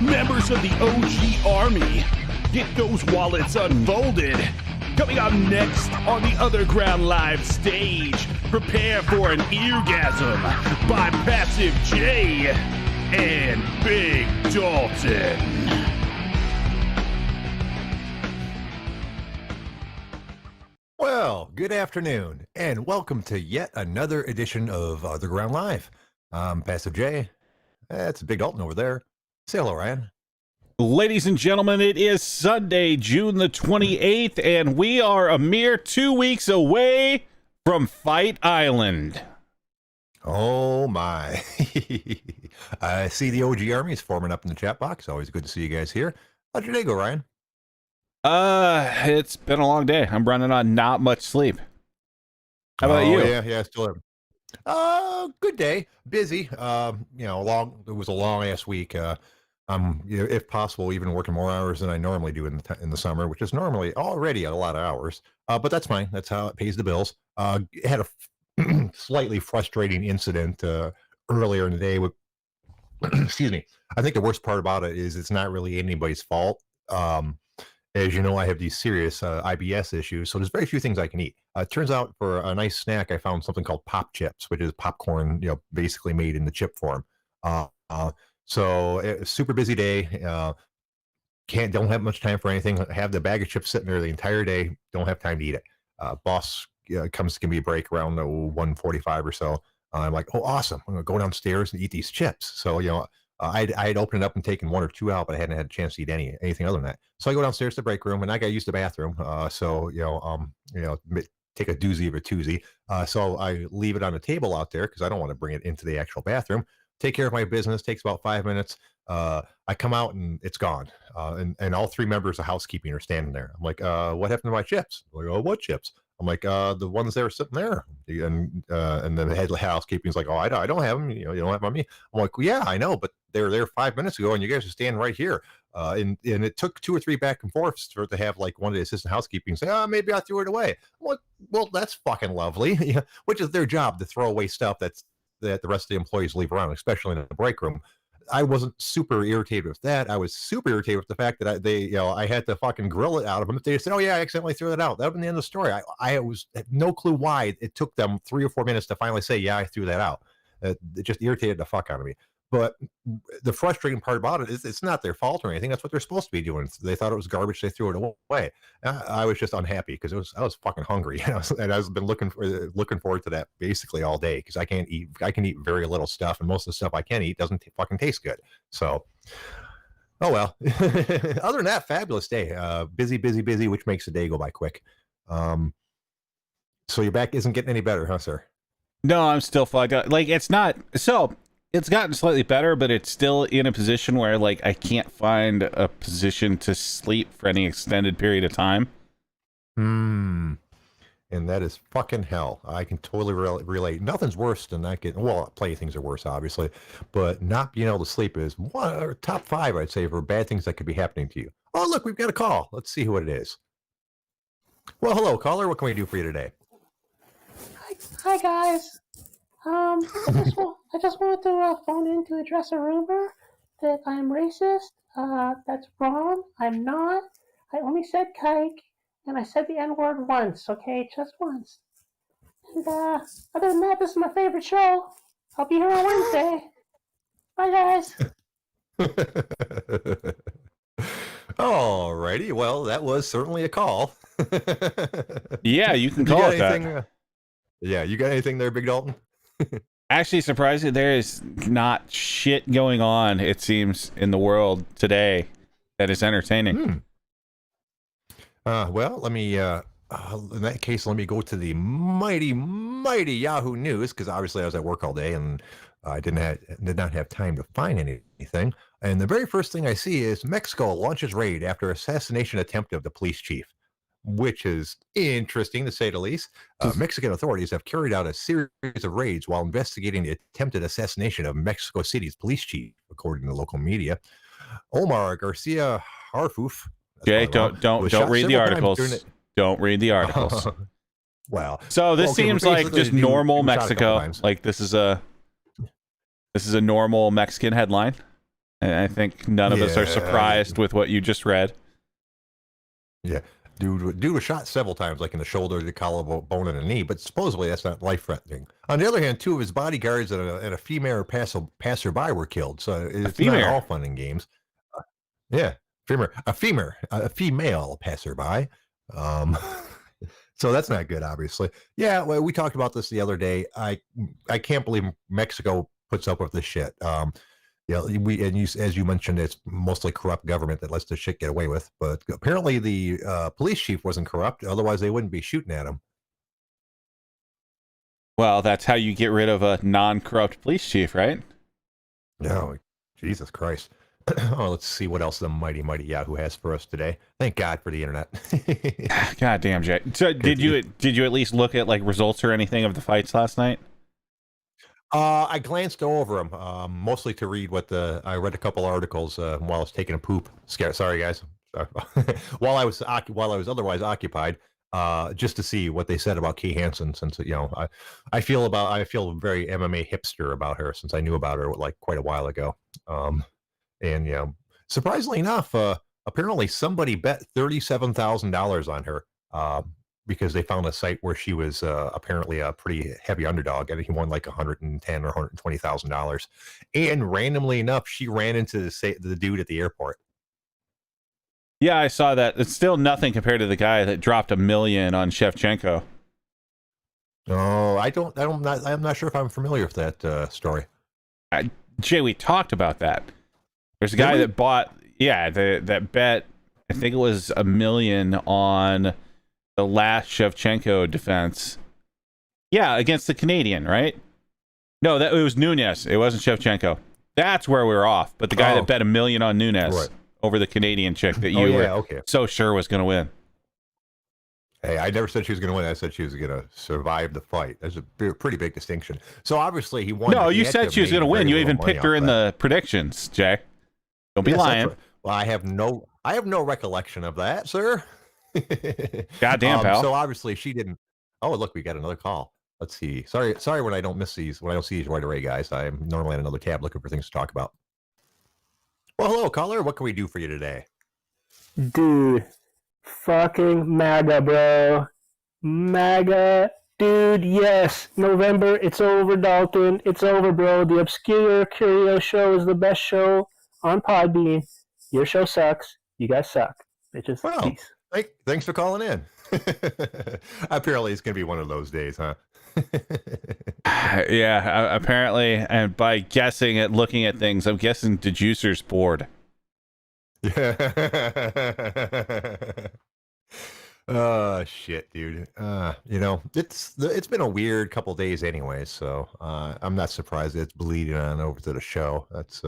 members of the OG Army. Get those wallets unfolded. Coming up next on the OtherGround live stage, prepare for an eargasm by Passive J and Big Dalton. Well, good afternoon, and welcome to yet another edition of OtherGround Live. I'm Passive J. That's Big Dalton over there. Say hello, Ryan. Ladies and gentlemen, it is Sunday, June the 28th, and we are a mere 2 weeks away from Fight Island. Oh, my. I see the OG Army is forming up in the chat box. Always good to see you guys here. How'd your day go, Ryan? It's been a long day. I'm running on not much sleep. How about you? Yeah, still have. Good day. Busy. It was a long ass week. If possible, even working more hours than I normally do in the summer, which is normally already a lot of hours. But that's fine. That's how it pays the bills. Had a slightly frustrating incident earlier in the day with. Excuse me. I think the worst part about it is it's not really anybody's fault. As you know, I have these serious IBS issues, so there's very few things I can eat. It turns out for a nice snack, I found something called pop chips, which is popcorn, basically made in the chip form. So it's super busy day. Don't have much time for anything. Have the bag of chips sitting there the entire day. Don't have time to eat it. Boss comes to give me a break around 1:45 or so. I'm like, oh, awesome! I'm gonna go downstairs and eat these chips. So I had opened it up and taken one or two out, but I hadn't had a chance to eat anything other than that. So I go downstairs to the break room, and I got to use the bathroom. Take a doozy of a toozy. So I leave it on the table out there because I don't want to bring it into the actual bathroom. Take care of my business. Takes about 5 minutes. I come out and it's gone. And all three members of housekeeping are standing there. I'm like, what happened to my chips? I'm like, oh, what chips? I'm like, the ones that are sitting there. And the head housekeeping is like, oh, I don't have them. You don't have them on me. I'm like, well, yeah, I know, but they were there 5 minutes ago, and you guys are standing right here. And it took 2 or 3 back and forths for it to have like one of the assistant housekeeping say, oh, maybe I threw it away. Well, that's fucking lovely. Which is their job, to throw away stuff that the rest of the employees leave around, especially in the break room. I wasn't super irritated with that. I was super irritated with the fact that I had to fucking grill it out of them. If they said, oh yeah, I accidentally threw that out, that would be the end of the story. I had no clue why it took them 3 or 4 minutes to finally say, yeah, I threw that out. It just irritated the fuck out of me. But the frustrating part about it is it's not their fault or anything. That's what they're supposed to be doing. They thought it was garbage. They threw it away. I was just unhappy because I was fucking hungry, and I've been looking forward to that basically all day because I can eat very little stuff, and most of the stuff I can eat doesn't fucking taste good. So, oh well. Other than that, fabulous day. Busy, which makes the day go by quick. So your back isn't getting any better, huh, sir? No, I'm still fucked up. Like, it's not so. It's gotten slightly better, but it's still in a position where, like, I can't find a position to sleep for any extended period of time. And that is fucking hell. I can totally relate. Nothing's worse than not getting, well, plenty of things are worse, obviously, but not being able to sleep is one or top 5, I'd say, for bad things that could be happening to you. Oh, look, we've got a call. Let's see who it is. Well, hello, caller. What can we do for you today? Hi guys. I just wanted to phone in to address a rumor that I'm racist. That's wrong. I'm not. I only said kike, and I said the N-word once, okay? Just once. And other than that, this is my favorite show. I'll be here on Wednesday. Bye, guys. Alrighty. Well, that was certainly a call. Yeah, you can call it that. Yeah, you got anything there, Big Dalton? Actually, surprisingly, there is not shit going on, it seems, in the world today that is entertaining. Well, let me, in that case, let me go to the mighty Yahoo News, because obviously I was at work all day and I did not have time to find anything. And the very first thing I see is Mexico launches raid after assassination attempt of the police chief, which is interesting to say the least. Mexican authorities have carried out a series of raids while investigating the attempted assassination of Mexico City's police chief, according to local media. Omar Garcia Harfuf. Jay, don't read the articles. Don't read the articles. Wow. So this seems like just normal Mexico. Like this is a normal Mexican headline. I think none of us are surprised with what you just read. Yeah. Dude was shot several times, like in the shoulder, the collarbone, and the knee, but supposedly that's not life-threatening. On the other hand, 2 of his bodyguards and a female passerby were killed, so it's not all fun and games. Yeah, a female passerby. So that's not good, obviously. Yeah, well, we talked about this the other day. I can't believe Mexico puts up with this shit. As you mentioned, it's mostly corrupt government that lets this shit get away with. But apparently, the police chief wasn't corrupt. Otherwise, they wouldn't be shooting at him. Well, that's how you get rid of a non-corrupt police chief, right? No, Jesus Christ. Oh, let's see what else the mighty Yahoo has for us today. Thank God for the internet. God damn, Jay. So did you at least look at like results or anything of the fights last night? I glanced over them, mostly to read I read a couple articles while I was taking a poop. Sorry, guys. while I was otherwise occupied, just to see what they said about Kay Hansen, since I feel very MMA hipster about her since I knew about her like quite a while ago. And surprisingly enough, apparently somebody bet $37,000 on her. Because they found a site where she was apparently a pretty heavy underdog, and he won like $110,000 or $120,000. And randomly enough, she ran into the dude at the airport. Yeah, I saw that. It's still nothing compared to the guy that dropped $1 million on Shevchenko. Oh, I'm not sure if I'm familiar with that story. Jay, we talked about that. There's a guy that bought, that bet. I think it was $1 million on the last Shevchenko defense. Yeah, against the Canadian, right? No, it was Nunes. It wasn't Shevchenko. That's where we were off. But the guy that bet $1 million on Nunes over the Canadian chick that you were so sure was going to win. Hey, I never said she was going to win. I said she was going to survive the fight. There's a pretty big distinction. So obviously he won. No, you said she was going to win. You even picked her in the predictions, Jack. Don't be lying. Well, I have no recollection of that, sir. Goddamn, pal. So obviously she didn't. Oh, look, we got another call. Let's see. Sorry when I don't miss these. When I don't see these right away, guys. I'm normally on another tab looking for things to talk about. Well, hello, caller. What can we do for you today? Dude, fucking MAGA, bro. MAGA, dude. Yes, November. It's over, Dalton. It's over, bro. The Obscure Curio Show is the best show on PodBean. Your show sucks. You guys suck. Bitches. Wow. Peace. Thanks for calling in. Apparently, it's going to be one of those days, huh? Yeah, apparently. And by guessing at looking at things, I'm guessing Dejuicer's bored. Oh, shit, dude. It's been a weird couple days anyway, so I'm not surprised it's bleeding on over to the show. That's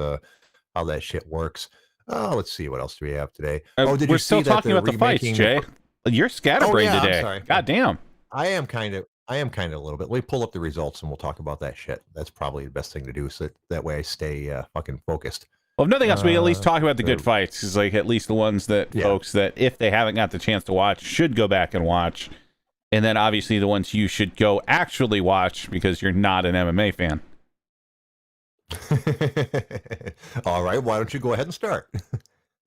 how that shit works. Oh, let's see. What else do we have today? We're still talking about the fights, Jay. You're scatterbrained today. Sorry. God damn. I am kind of a little bit. Let me pull up the results and we'll talk about that shit. That's probably the best thing to do, so that way I stay fucking focused. Well, if nothing else, we at least talk about the good fights, because like at least the ones that folks that if they haven't got the chance to watch should go back and watch, and then obviously the ones you should go actually watch because you're not an MMA fan. All right, why don't you go ahead and start?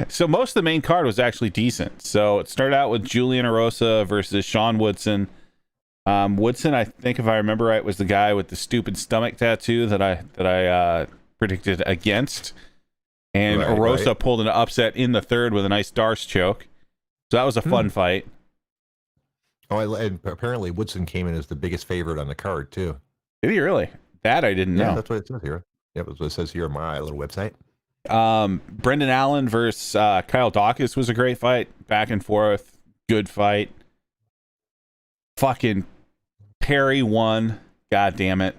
So most of the main card was actually decent. So it started out with Julian Erosa versus Sean Woodson. Woodson, I think if I remember right, was the guy with the stupid stomach tattoo that I predicted against. And Erosa pulled an upset in the third with a nice Darce choke. So that was a fun fight. Oh, and apparently Woodson came in as the biggest favorite on the card too. Did he really? That I didn't know. Yeah, that's what it says here. Yep, that's what it says here on my little website. Brendan Allen versus Kyle Dawkins was a great fight. Back and forth. Good fight. Fucking Perry won. God damn it.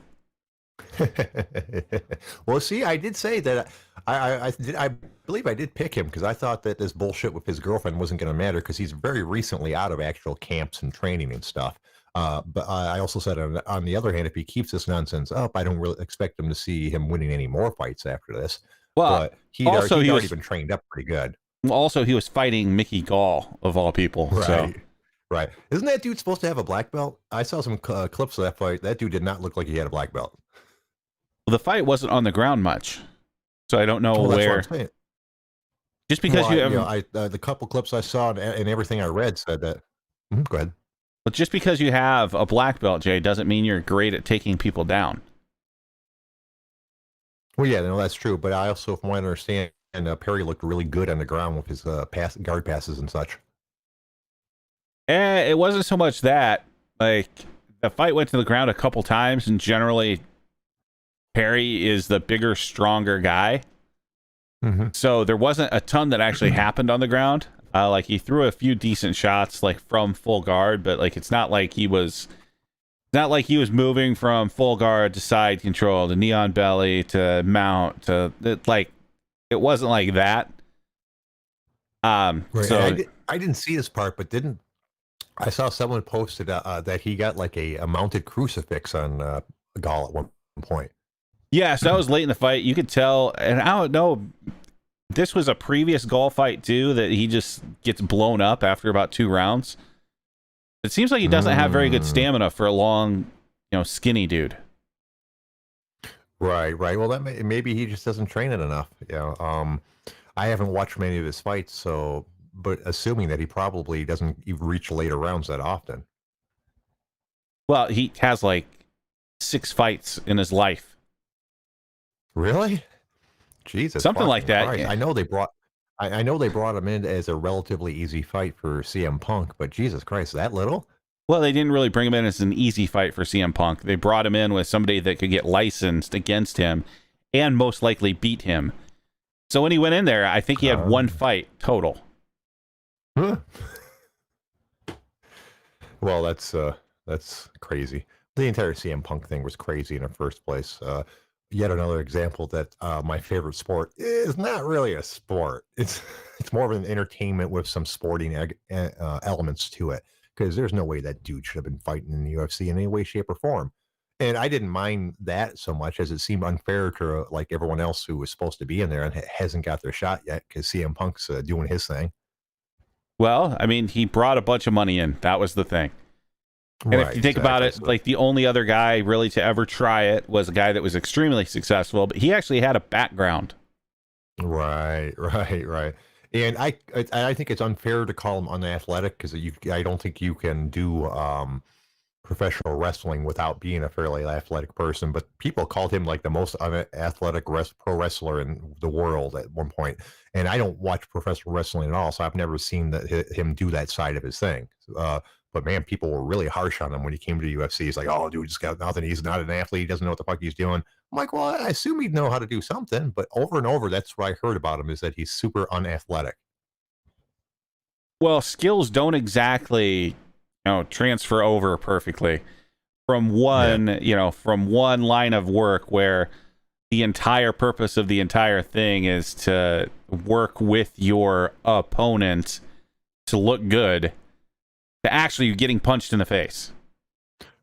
Well, see, I did say that I believe I did pick him because I thought that this bullshit with his girlfriend wasn't going to matter because he's very recently out of actual camps and training and stuff. But I also said on the other hand, if he keeps this nonsense up, I don't really expect him to see him winning any more fights after this. Well, but he'd already been trained up pretty good. Also, he was fighting Mickey Gall of all people. Right. So. Right. Isn't that dude supposed to have a black belt? I saw some clips of that fight. That dude did not look like he had a black belt. Well, the fight wasn't on the ground much. So I don't know Well, that's what where. I'm saying. Just because Well, you have, the couple clips I saw and everything I read said that. Go ahead. but just because you have a black belt, Jay, doesn't mean you're great at taking people down. Well, yeah, no, that's true. But I also, from what I understand, Perry looked really good on the ground with his guard passes and such. It wasn't so much that. Like, the fight went to the ground a couple times, and generally, Perry is the bigger, stronger guy. Mm-hmm. So there wasn't a ton that actually happened on the ground. Like, he threw a few decent shots, like, from full guard, but, like, it's not like he was moving from full guard to side control to neon belly to mount to, it wasn't like that. Right. So I didn't see this part, but I saw someone posted that he got like a mounted crucifix on Gall at one point. yeah, so that was late in the fight. You could tell, and I don't know, this was a previous Gall fight too, that he just gets blown up after about 2 rounds. It seems like he doesn't have very good stamina for a long, skinny dude. Right. Well, maybe he just doesn't train it enough. I haven't watched many of his fights, but assuming that he probably doesn't even reach later rounds that often. Well, he has like 6 fights in his life. Really? Jesus. Something like that. Christ. I know they brought him in as a relatively easy fight for CM Punk, but Jesus Christ, that little? Well, they didn't really bring him in as an easy fight for CM Punk. They brought him in with somebody that could get licensed against him and most likely beat him. So when he went in there, I think he had 1 fight total. Huh. Well, that's crazy. The entire CM Punk thing was crazy in the first place. Yet another example that my favorite sport is not really a sport. It's more of an entertainment with some sporting elements to it. Because there's no way that dude should have been fighting in the UFC in any way, shape, or form. And I didn't mind that so much as it seemed unfair to like everyone else who was supposed to be in there and hasn't got their shot yet because CM Punk's doing his thing. Well, I mean, he brought a bunch of money in. That was the thing. And if you think about it, like the only other guy really to ever try it was a guy that was extremely successful, but he actually had a background. Right. And I think it's unfair to call him unathletic because I don't think you can do professional wrestling without being a fairly athletic person. But people called him like the most unathletic pro wrestler in the world at one point. And I don't watch professional wrestling at all, so I've never seen him do that side of his thing. But man, people were really harsh on him when he came to the UFC. He's like, "Oh, dude, just got nothing. He's not an athlete. He doesn't know what the fuck he's doing." I'm like, "Well, I assume he'd know how to do something." But over and over, that's what I heard about him is that he's super unathletic. Well, skills don't exactly, transfer over perfectly from one line of work where the entire purpose of the entire thing is to work with your opponent to look good, to actually getting punched in the face.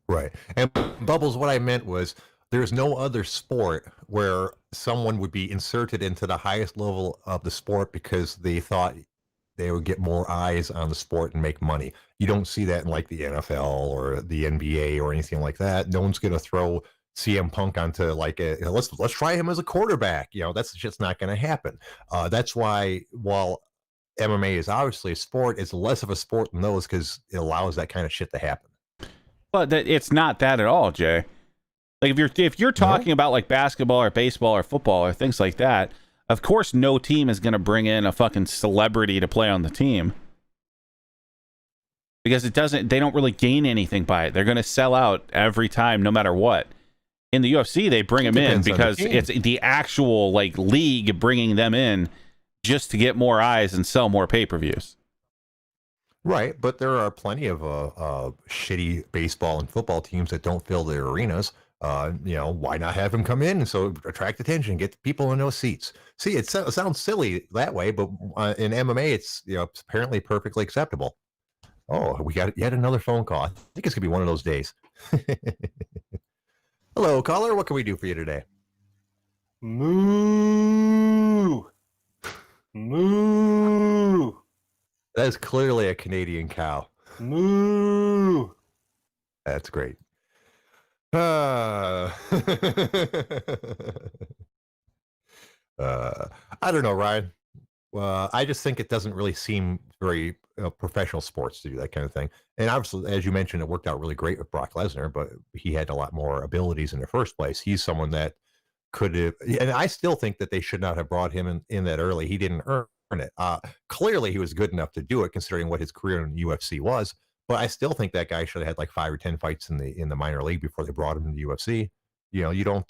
Right. And Bubbles, what I meant was there's no other sport where someone would be inserted into the highest level of the sport because they thought they would get more eyes on the sport and make money. You don't see that in like the NFL or the NBA or anything like that. No one's going to throw CM Punk onto like let's try him as a quarterback. That's just not going to happen. That's why while MMA is obviously a sport, it's less of a sport than those because it allows that kind of shit to happen. But it's not that at all, Jay. Like if you're talking about like basketball or baseball or football or things like that, of course no team is going to bring in a fucking celebrity to play on the team. Because they don't really gain anything by it. They're going to sell out every time no matter what. In the UFC, they bring them in because it's the actual like league bringing them in just to get more eyes and sell more pay-per-views. Right, but there are plenty of shitty baseball and football teams that don't fill their arenas. Why not have him come in and so attract attention, get the people in those seats? See, it sounds silly that way, but in MMA, it's apparently perfectly acceptable. Oh, we got yet another phone call. I think it's gonna be one of those days. Hello, caller. What can we do for you today? Moo. Moo. That is clearly a Canadian cow. Moo. That's great. I don't know, Ryan. I just think it doesn't really seem very professional sports to do that kind of thing. And obviously, as you mentioned, it worked out really great with Brock Lesnar, but he had a lot more abilities in the first place. He's someone that could have, and I still think that they should not have brought him in that early. He didn't earn it. Clearly, he was good enough to do it, considering what his career in the UFC was. But I still think that guy should have had like 5 or 10 fights in the minor league before they brought him in the UFC. You know, you don't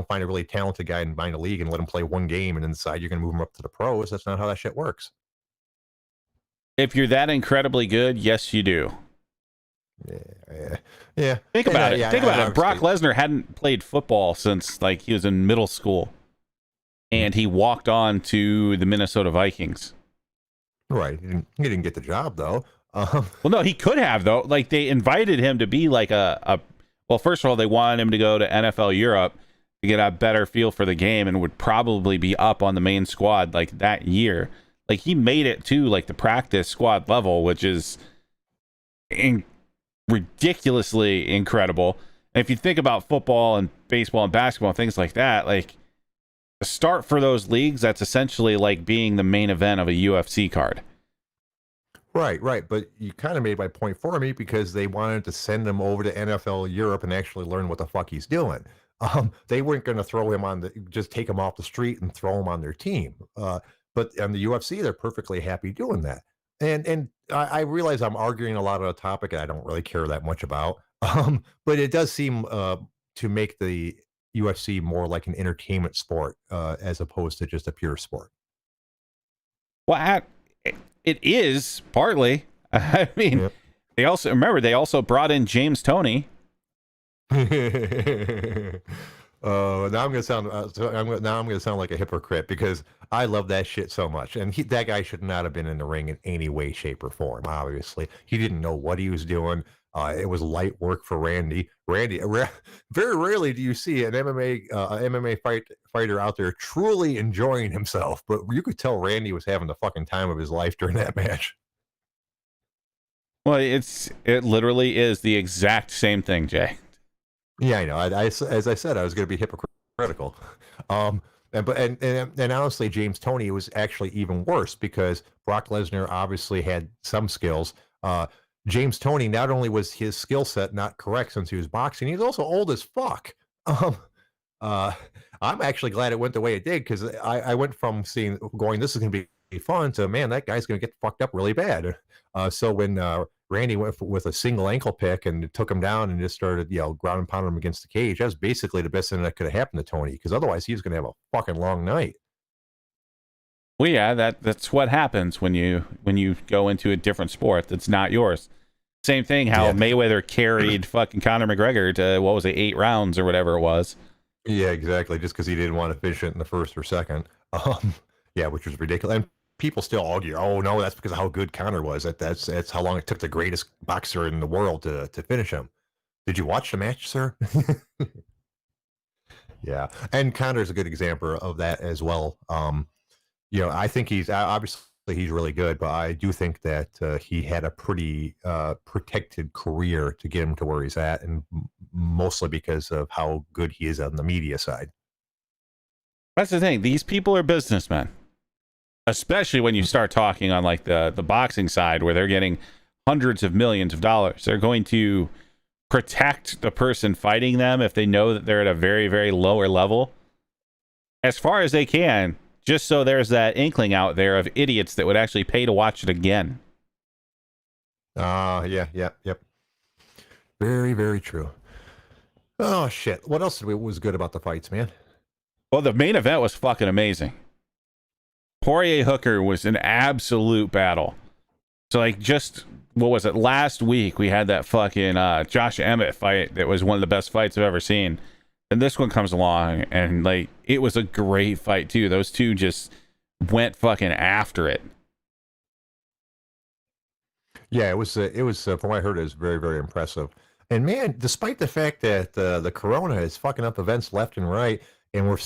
find a really talented guy in minor league and let him play one game and then decide you're going to move him up to the pros. That's not how that shit works. If you're that incredibly good, yes, you do. Yeah. Think about it. Yeah, Think about it. Brock Lesnar hadn't played football since like he was in middle school, and he walked on to the Minnesota Vikings. Right. He didn't get the job though. Well, no, he could have though. Like they invited him to be like well, first of all, they wanted him to go to NFL Europe to get a better feel for the game, and would probably be up on the main squad like that year. Like he made it to like the practice squad level, which is ridiculously incredible. And if you think about football and baseball and basketball and things like that, like the start for those leagues, that's essentially like being the main event of a UFC card. Right. But you kind of made my point for me because they wanted to send him over to NFL Europe and actually learn what the fuck he's doing. They weren't going to throw him just take him off the street and throw him on their team. But on the UFC, they're perfectly happy doing that. And I realize I'm arguing a lot on a topic I don't really care that much about. But it does seem to make the UFC more like an entertainment sport as opposed to just a pure sport. Well, it is partly. I mean, They also brought in James Toney. Now I'm gonna sound like a hypocrite because I love that shit so much, and that guy should not have been in the ring in any way, shape, or form. Obviously, he didn't know what he was doing. It was light work for Randy. Very rarely do you see an MMA fighter out there truly enjoying himself, but you could tell Randy was having the fucking time of his life during that match. Well, it literally is the exact same thing, Jay. Yeah, I know. As I said, I was going to be hypocritical. And honestly, James Toney was actually even worse because Brock Lesnar obviously had some skills. James Toney, not only was his skill set not correct since he was boxing, he's also old as fuck. I'm actually glad it went the way it did because I went from going, this is going to be fun to, man, that guy's going to get fucked up really bad. So when Randy went with a single ankle pick and took him down and just started, ground and pounding him against the cage, that was basically the best thing that could have happened to Toney because otherwise he was going to have a fucking long night. Well, yeah, that's what happens when you go into a different sport that's not yours. Same thing how Mayweather carried fucking Conor McGregor to, 8 rounds or whatever it was. Yeah, exactly. Just because he didn't want to finish it in the first or second. Which was ridiculous. And people still argue, oh no, that's because of how good Conor was. That's how long it took the greatest boxer in the world to finish him. Did you watch the match, sir? Yeah, and Conor's a good example of that as well. I think he's really good, but I do think that he had a pretty protected career to get him to where he's at, and mostly because of how good he is on the media side. That's the thing. These people are businessmen, especially when you start talking on like the boxing side where they're getting hundreds of millions of dollars. They're going to protect the person fighting them if they know that they're at a very, very lower level as far as they can, just so there's that inkling out there of idiots that would actually pay to watch it again. Yep. Very, very true. Oh, shit. What else was good about the fights, man? Well, the main event was fucking amazing. Poirier Hooker was an absolute battle. So, like, just, what was it? Last week, we had that fucking Josh Emmett fight that was one of the best fights I've ever seen. And this one comes along, and, like, it was a great fight, too. Those two just went fucking after it. Yeah, it was from what I heard, it was very, very impressive. And, man, despite the fact that the corona is fucking up events left and right, and we're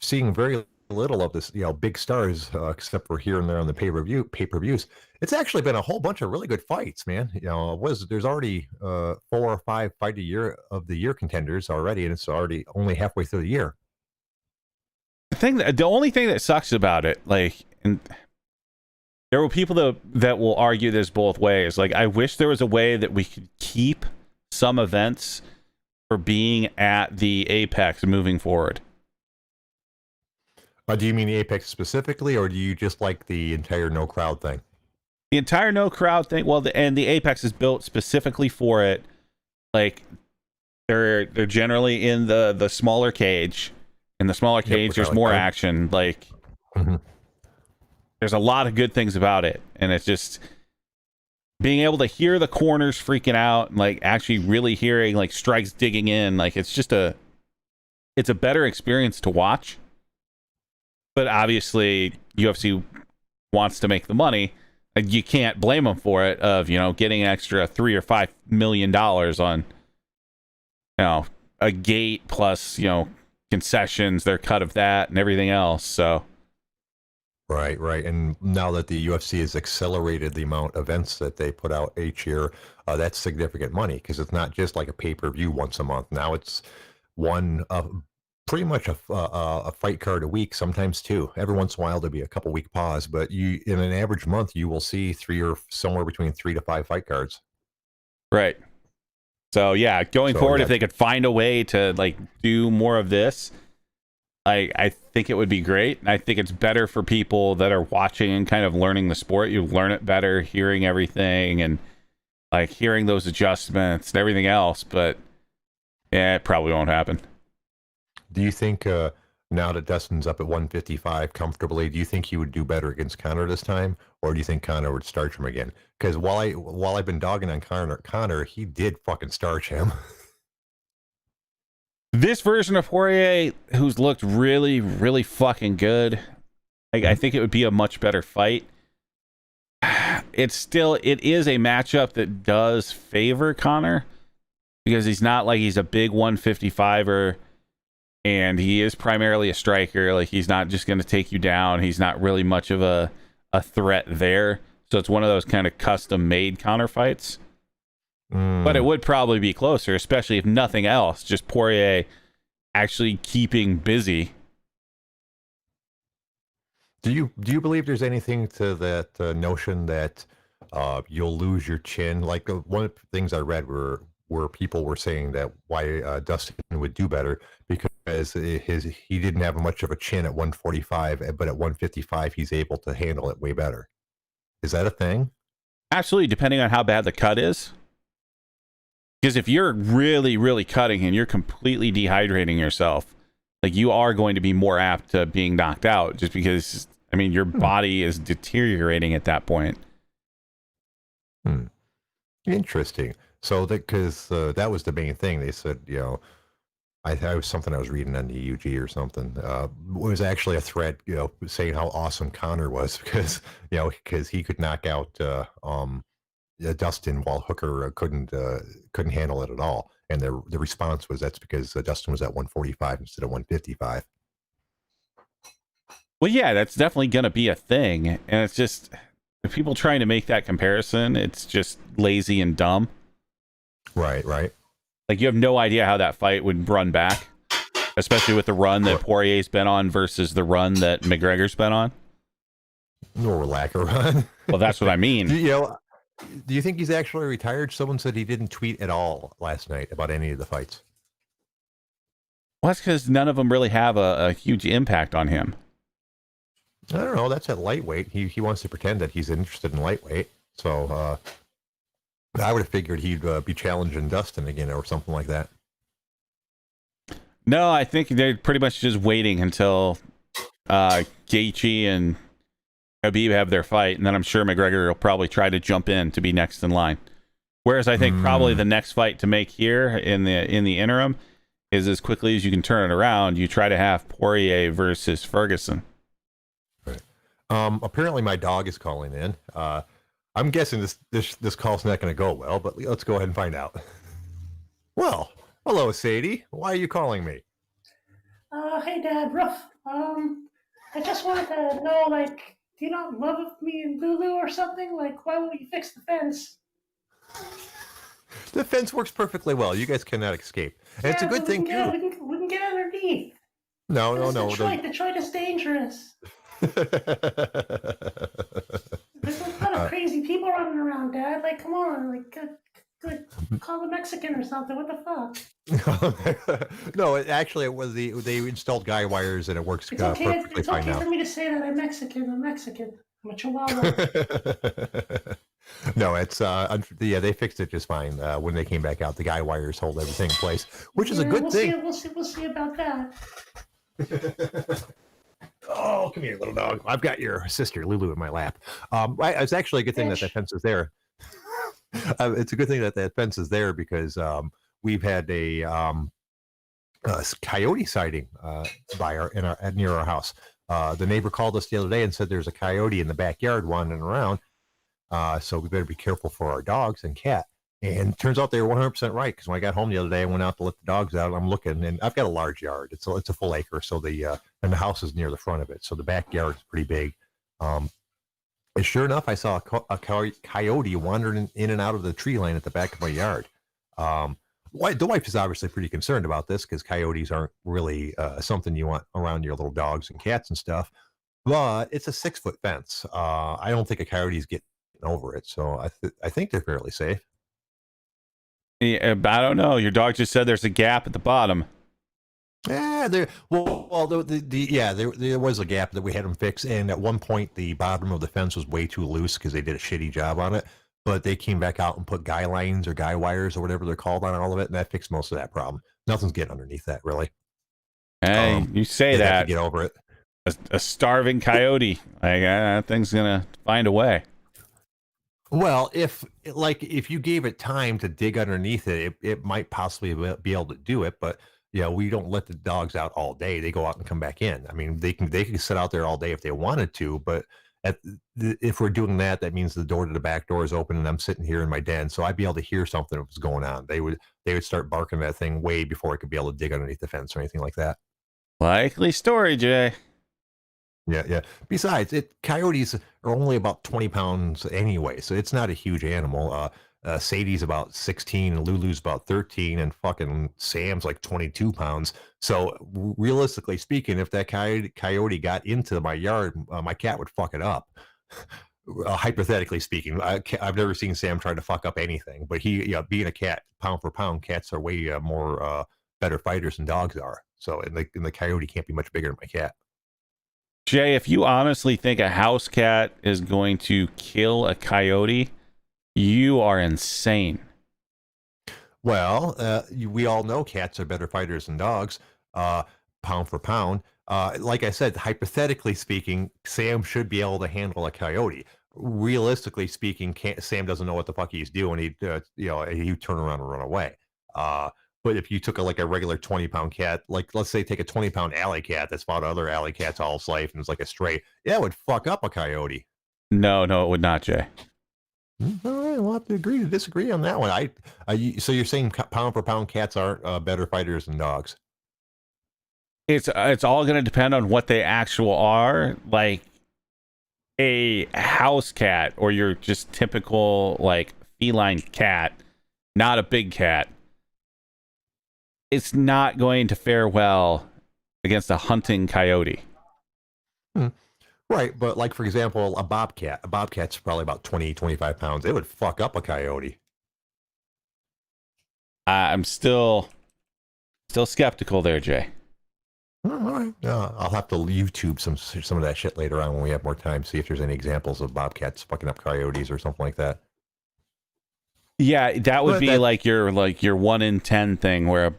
seeing very little of this, big stars, except for here and there on the pay-per-views. It's actually been a whole bunch of really good fights, man. There's already 4 or 5 fight of the year contenders already, and it's already only halfway through the year. The only thing that sucks about it, like, and there were people that will argue this both ways. Like, I wish there was a way that we could keep some events for being at the Apex moving forward. Do you mean the Apex specifically, or do you just like the entire no crowd thing? The entire no crowd thing. Well, and the Apex is built specifically for it. Like, they're generally in the smaller cage. In the smaller cage, there's more action. Like, there's a lot of good things about it, and it's just being able to hear the corners freaking out, and like actually really hearing like strikes digging in. Like, it's a better experience to watch. But obviously, UFC wants to make the money. You can't blame them for it. Of getting an extra $3 or $5 million on a gate plus concessions, their cut of that, and everything else. So right. And now that the UFC has accelerated the amount of events that they put out each year, that's significant money, because it's not just like a pay-per-view once a month. Now it's one pretty much a fight card a week, sometimes two. Every once in a while there'll be a couple week pause, but in an average month you will see somewhere between 3 to 5 fight cards. Right. So yeah, going forward, if they could find a way to like do more of this, I think it would be great. I think it's better for people that are watching and kind of learning the sport. You learn it better hearing everything and like hearing those adjustments and everything else. But yeah, it probably won't happen. Do you think now that Dustin's up at 155 comfortably, do you think he would do better against Conor this time, or do you think Conor would starch him again? Because while I've been dogging on Conor, he did fucking starch him. This version of Poirier, who's looked really, really fucking good, I think it would be a much better fight. It is a matchup that does favor Conor, because he's not like he's a big 155er. And he is primarily a striker. Like, he's not just going to take you down. He's not really much of a threat there. So it's one of those kind of custom-made Conor fights. But it would probably be closer, especially if nothing else. Just Poirier actually keeping busy. Do you believe there's anything to that notion that you'll lose your chin? Like, one of the things I read where people were saying that why Dustin would do better, because he didn't have much of a chin at 145, but at 155 he's able to handle it way better. Is that a thing? Absolutely, depending on how bad the cut is. Because if you're really, really cutting and you're completely dehydrating yourself, like, you are going to be more apt to being knocked out, just because, I mean, your body is deteriorating at that point. Interesting. So because that was the main thing. They said, I was something I was reading on the UG or something. It was actually a thread, saying how awesome Conor was, because he could knock out Dustin while Hooker couldn't handle it at all. And the response was that's because Dustin was at 145 instead of 155. Well, yeah, that's definitely going to be a thing. And it's just, if people trying to make that comparison, it's just lazy and dumb. Right. Like, you have no idea how that fight would run back, especially with the run that Poirier's been on versus the run that McGregor's been on. Nor lack of run. Well, that's what I mean. Do you think he's actually retired? Someone said he didn't tweet at all last night about any of the fights. Well, that's because none of them really have a huge impact on him. I don't know. That's at lightweight. He wants to pretend that he's interested in lightweight. So I would have figured he'd be challenging Dustin again or something like that. No, I think they're pretty much just waiting until Gaethje and Khabib have their fight, and then I'm sure McGregor will probably try to jump in to be next in line. Whereas I think probably the next fight to make here in the interim is, as quickly as you can turn it around, you try to have Poirier versus Ferguson. Right. Apparently my dog is calling in. I'm guessing this call's not going to go well, but let's go ahead and find out. Well, hello, Sadie. Why are you calling me? Hey, Dad, rough. I just wanted to know, like, do you not love me and Lulu or something? Like, why won't you fix the fence? The fence works perfectly well. You guys cannot escape. And it's a good thing, too. We can get underneath. No. Detroit. Detroit is dangerous. There's a lot of crazy people running around, Dad. Like, come on, like, call a Mexican or something. What the fuck? No, it was they installed guy wires and it works It's okay. perfectly It's fine okay now. for me to say that I'm Mexican. I'm a Chihuahua. No, it's yeah, they fixed it just fine when they came back out. The guy wires hold everything in place, which is a good thing. We'll see about that. Oh, come here, little dog. I've got your sister Lulu in my lap. It's actually a good thing that fence is there. It's a good thing that fence is there because we've had a coyote sighting near our house. The neighbor called us the other day and said there's a coyote in the backyard wandering around. So we better be careful for our dogs and cat. And turns out they were 100% right, because when I got home the other day, I went out to let the dogs out. I'm looking, and I've got a large yard. It's a full acre, so and the house is near the front of it, so the backyard is pretty big. And sure enough, I saw a coyote wandering in and out of the tree line at the back of my yard. The wife is obviously pretty concerned about this because coyotes aren't really something you want around your little dogs and cats and stuff. But it's a 6-foot fence. I don't think a coyote's getting over it, so I think they're fairly safe. Yeah, I don't know. Your dog just said there's a gap at the bottom. Yeah, there was a gap that we had them fix, and at one point the bottom of the fence was way too loose because they did a shitty job on it. But they came back out and put guy lines or guy wires or whatever they're called on all of it, and that fixed most of that problem. Nothing's getting underneath that, really. Hey, you say that. Have to get over it. A starving coyote, like that thing's gonna find a way. Well, if you gave it time to dig underneath it, it might possibly be able to do it. But yeah, we don't let the dogs out all day. They go out and come back in. I mean, they can sit out there all day if they wanted to. But if we're doing that, that means the door to the back door is open, and I'm sitting here in my den, so I'd be able to hear something that was going on. They would start barking that thing way before I could be able to dig underneath the fence or anything like that. Likely story, Jay. Yeah. Besides, coyotes are only about 20 pounds anyway, so it's not a huge animal. Sadie's about 16, and Lulu's about 13, and fucking Sam's like 22 pounds. So realistically speaking, if that coyote got into my yard, my cat would fuck it up. Hypothetically speaking, I've never seen Sam try to fuck up anything, but being a cat, pound for pound, cats are way more better fighters than dogs are. So, and the coyote can't be much bigger than my cat. Jay, if you honestly think a house cat is going to kill a coyote, you are insane. Well, we all know cats are better fighters than dogs, pound for pound. Like I said, hypothetically speaking, Sam should be able to handle a coyote. Realistically speaking, Sam doesn't know what the fuck he's doing. He'd turn around and run away. But if you took a regular 20-pound cat, like let's say take a 20-pound alley cat that's fought other alley cats all its life and it's like a stray, yeah, it would fuck up a coyote. No, it would not, Jay. All right, we'll have to agree to disagree on that one. So you're saying pound for pound cats aren't better fighters than dogs? It's all going to depend on what they actually are. Like a house cat or your just typical like feline cat, not a big cat. It's not going to fare well against a hunting coyote. Right, but like, for example, a bobcat's probably about 20, 25 pounds. It would fuck up a coyote. I'm still skeptical there, Jay. All right. I'll have to YouTube some of that shit later on when we have more time, see if there's any examples of bobcats fucking up coyotes or something like that. Yeah, that would be your 1 in 10 thing where a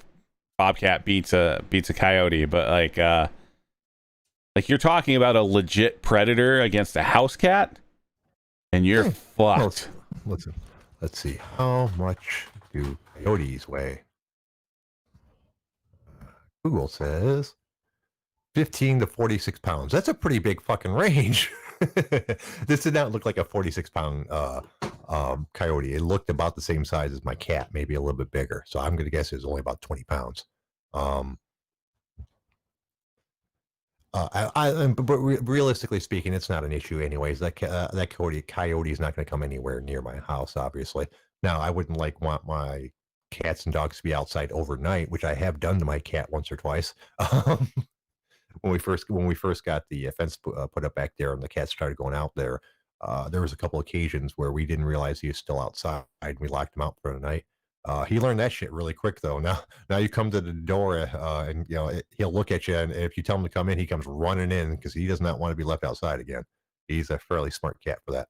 bobcat beats a coyote, but like you're talking about a legit predator against a house cat, and you're fucked. Let's see. How much do coyotes weigh? Google says 15 to 46 pounds. That's a pretty big fucking range. This did not look like a 46-pound coyote. It looked about the same size as my cat, maybe a little bit bigger. So I'm going to guess it was only about 20 pounds. But realistically speaking, it's not an issue anyways. That coyote is not going to come anywhere near my house, obviously. Now, I wouldn't want my cats and dogs to be outside overnight, which I have done to my cat once or twice. when we first got the fence put up back there, and the cats started going out there. There was a couple occasions where we didn't realize he was still outside. We locked him out for the night. He learned that shit really quick though. Now you come to the door, and he'll look at you, and if you tell him to come in, he comes running in because he does not want to be left outside again. He's a fairly smart cat for that.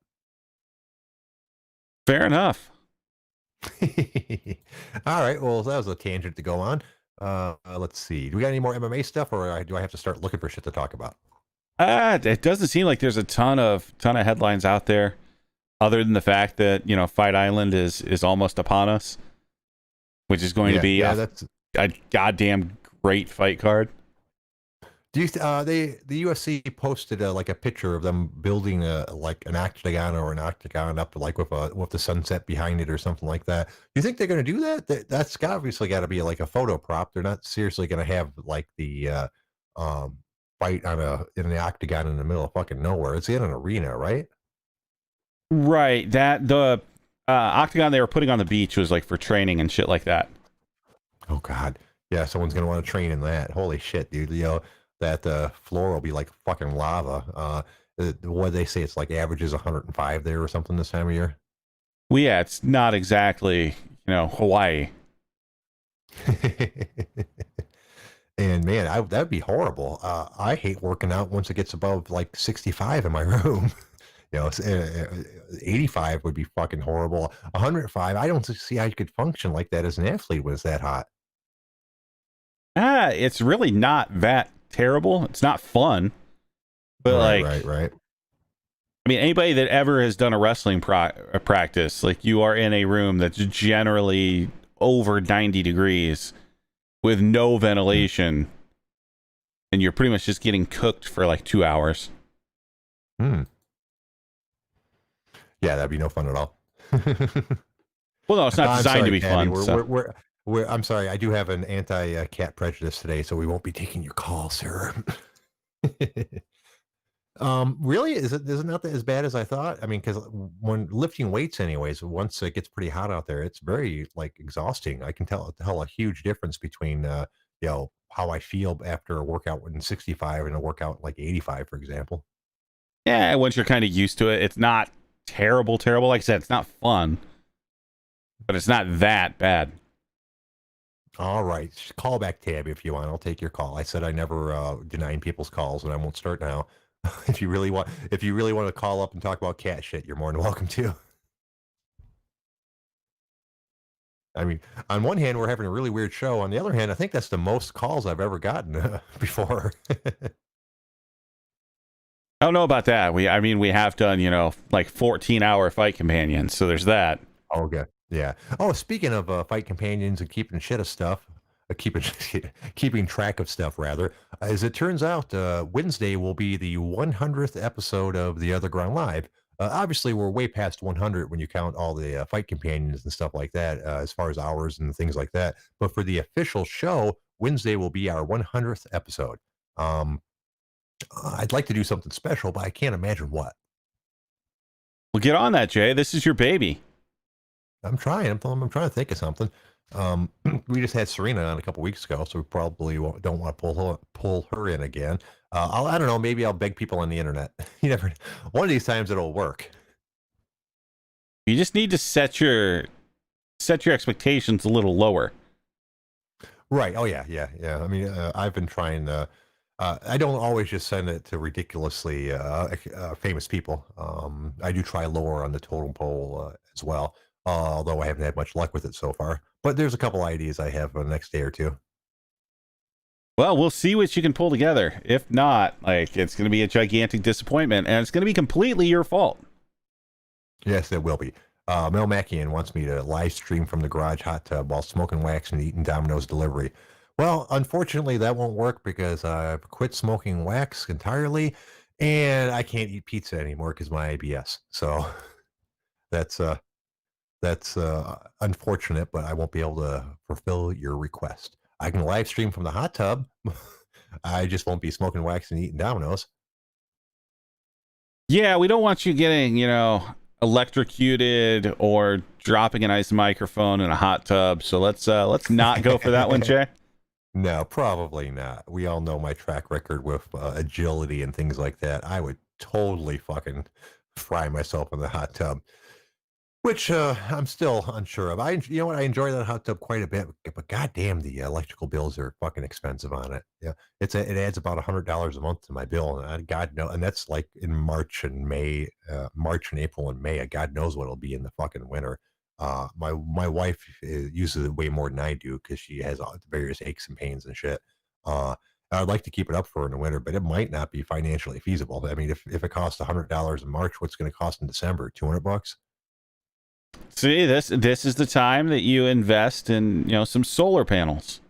Fair enough. All right. Well, that was a tangent to go on. Let's see. Do we got any more MMA stuff, or do I have to start looking for shit to talk about? It doesn't seem like there's a ton of headlines out there, other than the fact that Fight Island is almost upon us, which is going to be a goddamn great fight card. Do you the UFC posted like a picture of them building like an octagon up like with the sunset behind it or something like that? Do you think they're going to do that? That's obviously got to be like a photo prop. They're not seriously going to have like the fight in the octagon in the middle of fucking nowhere. It's in an arena, right? Right. That the octagon they were putting on the beach was like for training and shit like that. Oh God, yeah. Someone's going to want to train in that. Holy shit, dude. That floor will be like fucking lava. What they say, it's like averages 105 there or something this time of year. Well, yeah, it's not exactly Hawaii. And man, that'd be horrible. I hate working out once it gets above like 65 in my room. 85 would be fucking horrible. 105, I don't see how you could function like that as an athlete when it's that hot. It's really not that terrible. It's not fun, but right. I mean, anybody that ever has done a wrestling practice, like you are in a room that's generally over 90 degrees with no ventilation, and you're pretty much just getting cooked for like 2 hours. Yeah, that'd be no fun at all. Well, no, it's not designed to be fun. I'm sorry, I do have an anti-cat prejudice today, so we won't be taking your call, sir. Really? Is it not as bad as I thought? I mean, because when lifting weights anyways, once it gets pretty hot out there, it's very like exhausting. I can tell a huge difference between how I feel after a workout in 65 and a workout like 85, for example. Yeah, once you're kind of used to it, it's not terrible. Like I said, it's not fun, but it's not that bad. All right. Call back tab if you want. I'll take your call. I said I never deny people's calls, and I won't start now. If you really want to call up and talk about cat shit, you're more than welcome to. I mean, on one hand, we're having a really weird show. On the other hand, I think that's the most calls I've ever gotten before. I don't know about that. We have done, like 14-hour fight companions. So there's that. Okay. Yeah. Oh, speaking of fight companions and keeping shit of stuff, keeping track of stuff rather, as it turns out, Wednesday will be the 100th episode of the OtherGround Live. Obviously, we're way past 100 when you count all the fight companions and stuff like that, as far as hours and things like that. But for the official show, Wednesday will be our 100th episode. I'd like to do something special, but I can't imagine what. Well, get on that, Jay. This is your baby. I'm trying. I'm trying to think of something. We just had Serena on a couple weeks ago, so we probably don't want to pull her in again. I don't know. Maybe I'll beg people on the internet. You never. One of these times it'll work. You just need to set your expectations a little lower. Right. Oh yeah. I mean, I've been trying. I don't always just send it to ridiculously famous people. I do try lower on the totem pole as well. Although I haven't had much luck with it so far. But there's a couple ideas I have for the next day or two. Well, we'll see what you can pull together. If not, it's going to be a gigantic disappointment, and it's going to be completely your fault. Yes, it will be. Mel Mackian wants me to live stream from the garage hot tub while smoking wax and eating Domino's delivery. Well, unfortunately, that won't work because I've quit smoking wax entirely, and I can't eat pizza anymore because my IBS. So that's unfortunate, but I won't be able to fulfill your request. I can live stream from the hot tub. I just won't be smoking wax and eating Domino's. Yeah, we don't want you getting, electrocuted or dropping an ice microphone in a hot tub. So let's not go for that one, Jay. No, probably not. We all know my track record with agility and things like that. I would totally fucking fry myself in the hot tub, which I'm still unsure of. You know what? I enjoy that hot tub quite a bit, but goddamn, the electrical bills are fucking expensive on it. Yeah, it adds about $100 a month to my bill, and God no, and that's like in March and May, March and April and May. God knows what it'll be in the fucking winter. My wife uses it way more than I do because she has all the various aches and pains and shit. I'd like to keep it up for her in the winter, but it might not be financially feasible. I mean, if it costs $100 in March, what's going to cost in December? $200? See, this is the time that you invest in, some solar panels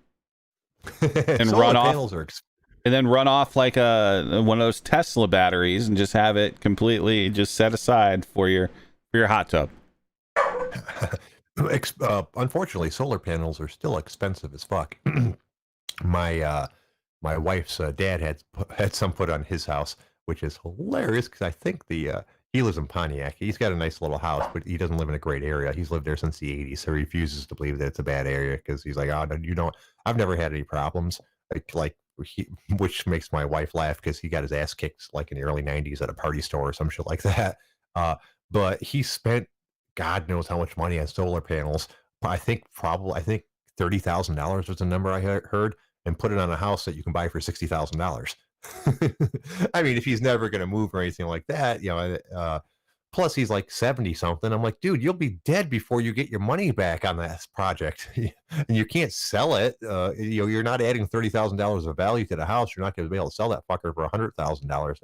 and Solar run panels off, are and then run off like one of those Tesla batteries and just have it completely just set aside for your hot tub. unfortunately, solar panels are still expensive as fuck. my my wife's dad had some put on his house, which is hilarious because I think he lives in Pontiac. He's got a nice little house, but he doesn't live in a great area. He's lived there since the 80s, so he refuses to believe that it's a bad area because he's like, oh, no, you don't. I've never had any problems. Which makes my wife laugh because he got his ass kicked like in the early 90s at a party store or some shit like that. But he spent God knows how much money on solar panels. I think $30,000 was the number I heard, and put it on a house that you can buy for $60,000. I mean, if he's never going to move or anything like that, plus he's like 70 something. I'm like, dude, you'll be dead before you get your money back on that project. And you can't sell it. You're not adding $30,000 of value to the house. You're not going to be able to sell that fucker for $100,000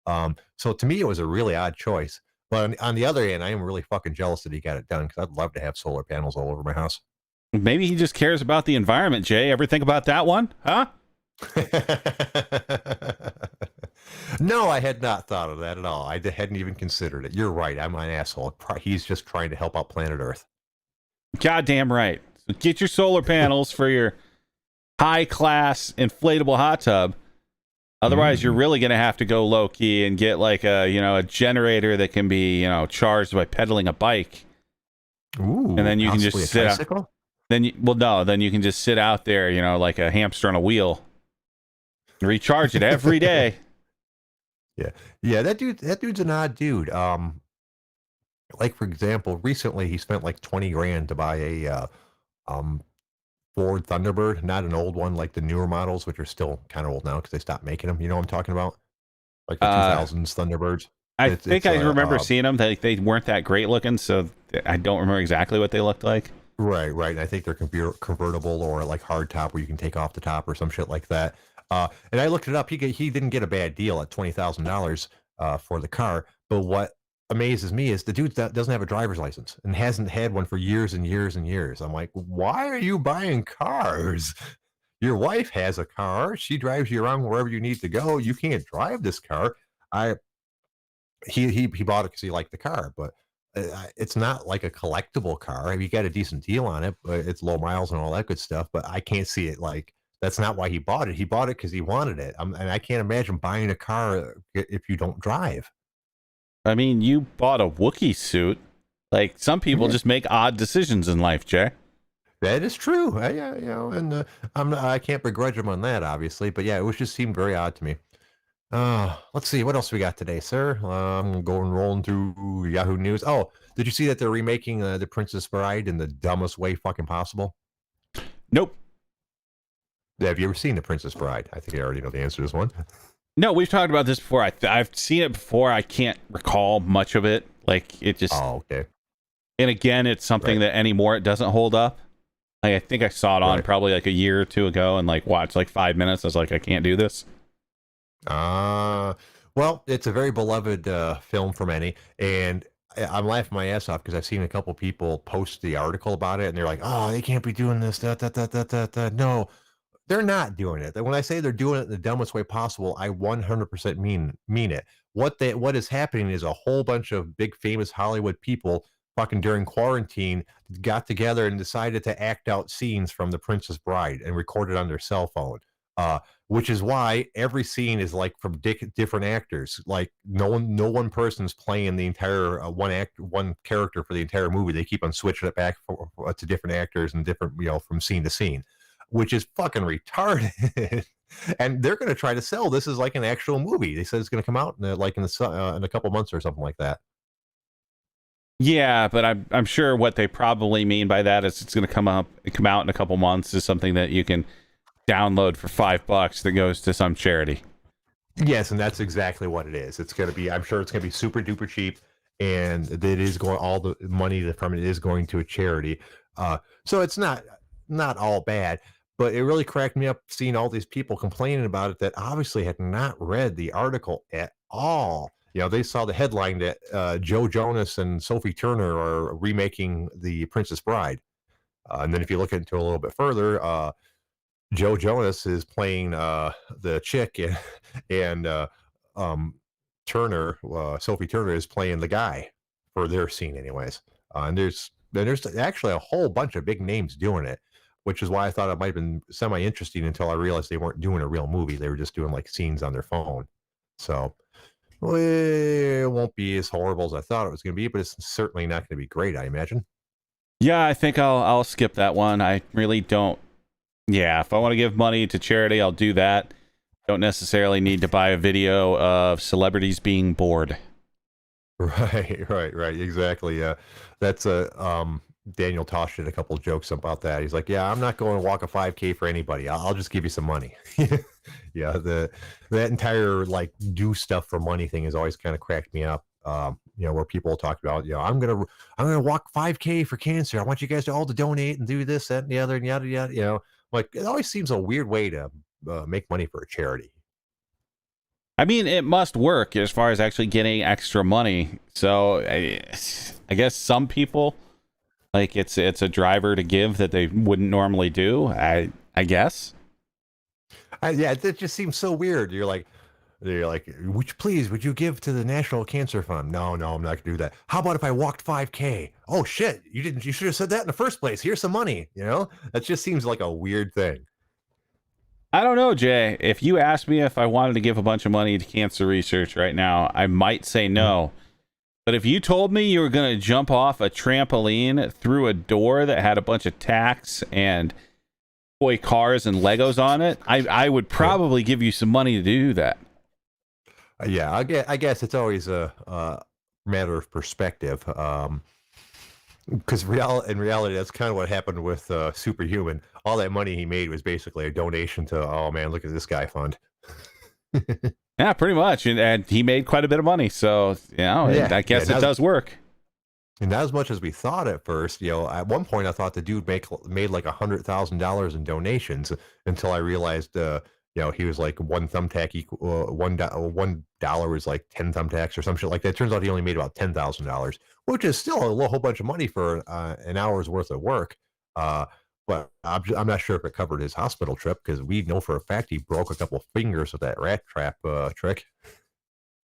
now. So to me, it was a really odd choice. But on the other hand, I am really fucking jealous that he got it done because I'd love to have solar panels all over my house. Maybe he just cares about the environment, Jay. Ever think about that one? Huh? No, I had not thought of that at all. I hadn't even considered it. You're right. I'm an asshole. He's just trying to help out planet Earth. Goddamn right. So get your solar panels for your high-class inflatable hot tub. Otherwise, you're really going to have to go low-key and get like a generator that can be, charged by pedaling a bike. Ooh, and then you can just sit out. Then you can just sit out there, like a hamster on a wheel. Recharge it every day. Yeah, that dude's an odd dude. Like for example, recently he spent like 20 grand to buy a Ford Thunderbird, not an old one like the newer models, which are still kind of old now because they stopped making them. You know what I'm talking about? Like the 2000s Thunderbirds. I think I remember seeing them. They weren't that great looking, so I don't remember exactly what they looked like. Right. And I think they're convertible or like hard top where you can take off the top or some shit like that. And I looked it up. He didn't get a bad deal at $20,000 for the car. But what amazes me is the dude that doesn't have a driver's license and hasn't had one for years and years and years. I'm like, why are you buying cars? Your wife has a car. She drives you around wherever you need to go. You can't drive this car. He bought it because he liked the car, but it's not like a collectible car. I mean, he got a decent deal on it, but it's low miles and all that good stuff. But I can't see it like that's not why he bought it. He bought it because he wanted it. And I can't imagine buying a car if you don't drive. I mean, you bought a Wookiee suit. Like some people just make odd decisions in life, Jay. That is true. I can't begrudge him on that, obviously. But yeah, it just seemed very odd to me. Let's see what else we got today, sir. I'm rolling through Yahoo News. Oh, did you see that they're remaking The Princess Bride in the dumbest way fucking possible? Nope. Have you ever seen The Princess Bride? I think I already know the answer to this one. No, we've talked about this before. I've seen it before. I can't recall much of it. Like it just. Oh, okay. And again, it's something that anymore it doesn't hold up. Like, I think I saw it on probably like a year or two ago and like watched like 5 minutes. I was like, I can't do this. Well, it's a very beloved film for many, and I'm laughing my ass off because I've seen a couple people post the article about it, and they're like, "Oh, they can't be doing this." No, they're not doing it. When I say they're doing it in the dumbest way possible, I 100% mean it. What is happening is a whole bunch of big famous Hollywood people fucking during quarantine got together and decided to act out scenes from The Princess Bride and record it on their cell phone. Which is why every scene is like from different actors. Like no one person's playing the entire one character for the entire movie. They keep on switching it back to different actors and different from scene to scene. which is fucking retarded. And they're going to try to sell this as like an actual movie. They said it's going to come out in a couple months or something like that. Yeah, but I'm sure what they probably mean by that is it's going to come out in a couple months is something that you can download for $5 that goes to some charity. Yes, and that's exactly what it is. It's going to be, I'm sure it's going to be super duper cheap, and it is going, all the money from it is going to a charity. So it's not all bad, but it really cracked me up seeing all these people complaining about it that obviously had not read the article at all. You know, they saw the headline that Joe Jonas and Sophie Turner are remaking The Princess Bride. And then if you look into it a little bit further, Joe Jonas is playing the chick, and Turner, Sophie Turner, is playing the guy for their scene, anyways. And there's actually a whole bunch of big names doing it, which is why I thought it might have been semi-interesting until I realized they weren't doing a real movie. They were just doing like scenes on their phone. So it won't be as horrible as I thought it was going to be, but it's certainly not going to be great, I imagine. Yeah, I think I'll skip that one. I really don't. Yeah, if I want to give money to charity, I'll do that. Don't necessarily need to buy a video of celebrities being bored. Right, exactly. That's Daniel Tosh did a couple of jokes about that. He's like, "Yeah, I'm not going to walk a 5K for anybody. I'll just give you some money." Yeah, that entire like do stuff for money thing has always kind of cracked me up. Where people talk about, I'm gonna walk 5K for cancer. I want you guys to all to donate and do this, that, and the other, and yada yada. Like it always seems a weird way to make money for a charity. I mean, it must work as far as actually getting extra money. So I guess some people, like it's a driver to give that they wouldn't normally do. I guess. Yeah, it just seems so weird. You're like, would you give to the National Cancer Fund? No, I'm not gonna do that. How about if I walked 5K? Oh shit, you should have said that in the first place. Here's some money. That just seems like a weird thing. I don't know, Jay. If you asked me if I wanted to give a bunch of money to cancer research right now, I might say no. But if you told me you were going to jump off a trampoline through a door that had a bunch of tacks and toy cars and Legos on it, I would probably give you some money to do that. Yeah, I guess it's always a matter of perspective. Because in reality, that's kind of what happened with Superhuman. All that money he made was basically a donation to, oh man, look at this guy fund. Yeah, pretty much. And he made quite a bit of money. So, I guess it does work. And not as much as we thought at first. At one point, I thought the dude made like $100,000 in donations until I realized, he was like one thumbtack equal $1 is like 10 thumbtacks or some shit like that. Turns out he only made about $10,000, which is still a whole bunch of money for an hour's worth of work. But I'm not sure if it covered his hospital trip, because we know for a fact he broke a couple fingers with that rat trap trick.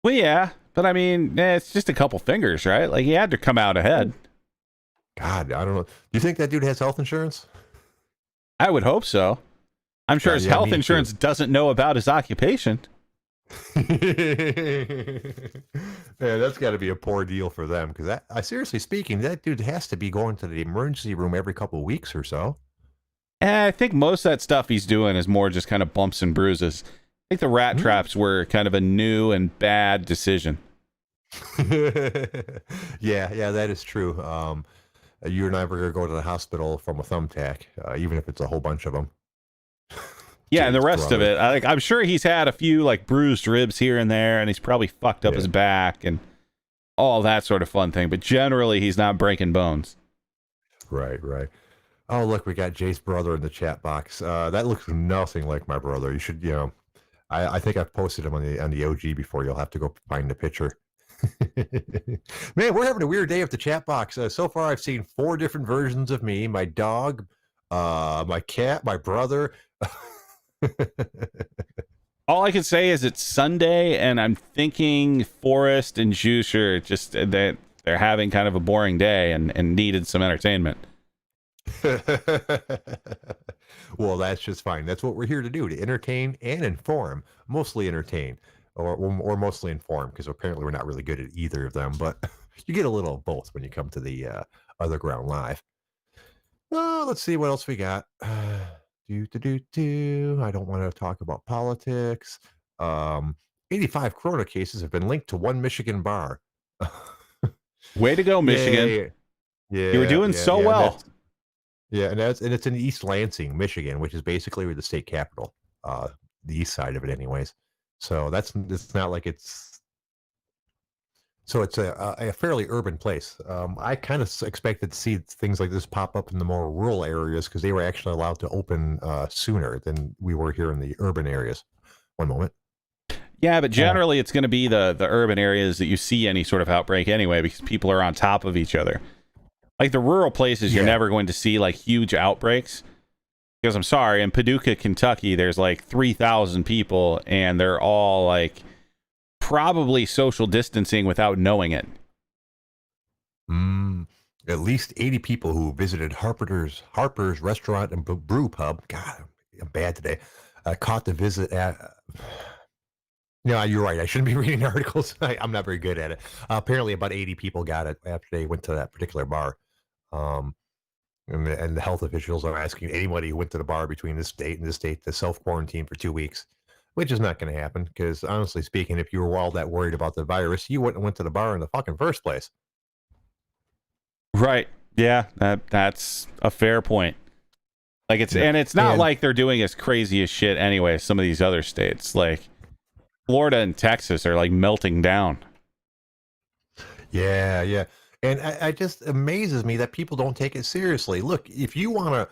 Well, yeah, but I mean, it's just a couple fingers, right? Like he had to come out ahead. God, I don't know. Do you think that dude has health insurance? I would hope so. I'm sure his health insurance doesn't know about his occupation. Yeah, that's got to be a poor deal for them, because seriously speaking, that dude has to be going to the emergency room every couple of weeks or so. I think most of that stuff he's doing is more just kind of bumps and bruises. I think the rat traps were kind of a new and bad decision. Yeah, that is true. You're never going to go to the hospital from a thumbtack, even if it's a whole bunch of them. Yeah, and the rest of it, I'm sure he's had a few like bruised ribs here and there, and he's probably fucked up his back and all that sort of fun thing. But generally, he's not breaking bones. Right. Oh, look, we got Jay's brother in the chat box. That looks nothing like my brother. You should, I think I've posted him on the OG before. You'll have to go find the picture. Man, we're having a weird day at the chat box. So far, I've seen 4 different versions of me: my dog, my cat, my brother. All I can say is it's Sunday, and I'm thinking Forrest and Juice are just that they're having kind of a boring day and needed some entertainment. Well, that's just fine. That's what we're here to do, to entertain and inform. Mostly entertain, or mostly inform, because apparently we're not really good at either of them, but you get a little of both when you come to the OtherGround Live. Let's see what else we got. I don't want to talk about politics. 85 corona cases have been linked to one Michigan bar. Way to go, Michigan. Yay. Yeah, You were doing so well. And it's in East Lansing, Michigan, which is basically the state capital, the east side of it, anyways. So it's not like it's. So it's a fairly urban place. I kind of expected to see things like this pop up in the more rural areas because they were actually allowed to open sooner than we were here in the urban areas. One moment. Yeah, but generally it's going to be the urban areas that you see any sort of outbreak anyway, because people are on top of each other. Like the rural places, you're never going to see like huge outbreaks. Because I'm sorry, in Paducah, Kentucky, there's like 3,000 people, and they're all like probably social distancing without knowing it. At least 80 people who visited Harper's restaurant and brew pub. God, I'm bad today. Caught the visit at. No, you're right. I shouldn't be reading articles. I'm not very good at it. Apparently, about 80 people got it after they went to that particular bar. And the health officials are asking anybody who went to the bar between this date and this date to self-quarantine for 2 weeks, which is not going to happen because, honestly speaking, if you were all that worried about the virus, you wouldn't have went to the bar in the fucking first place. Right. Yeah, that's a fair point. Like it's not like they're doing as crazy as shit anyway. Some of these other states, like Florida and Texas, are like melting down. Yeah. And I just amazes me that people don't take it seriously. Look, if you want to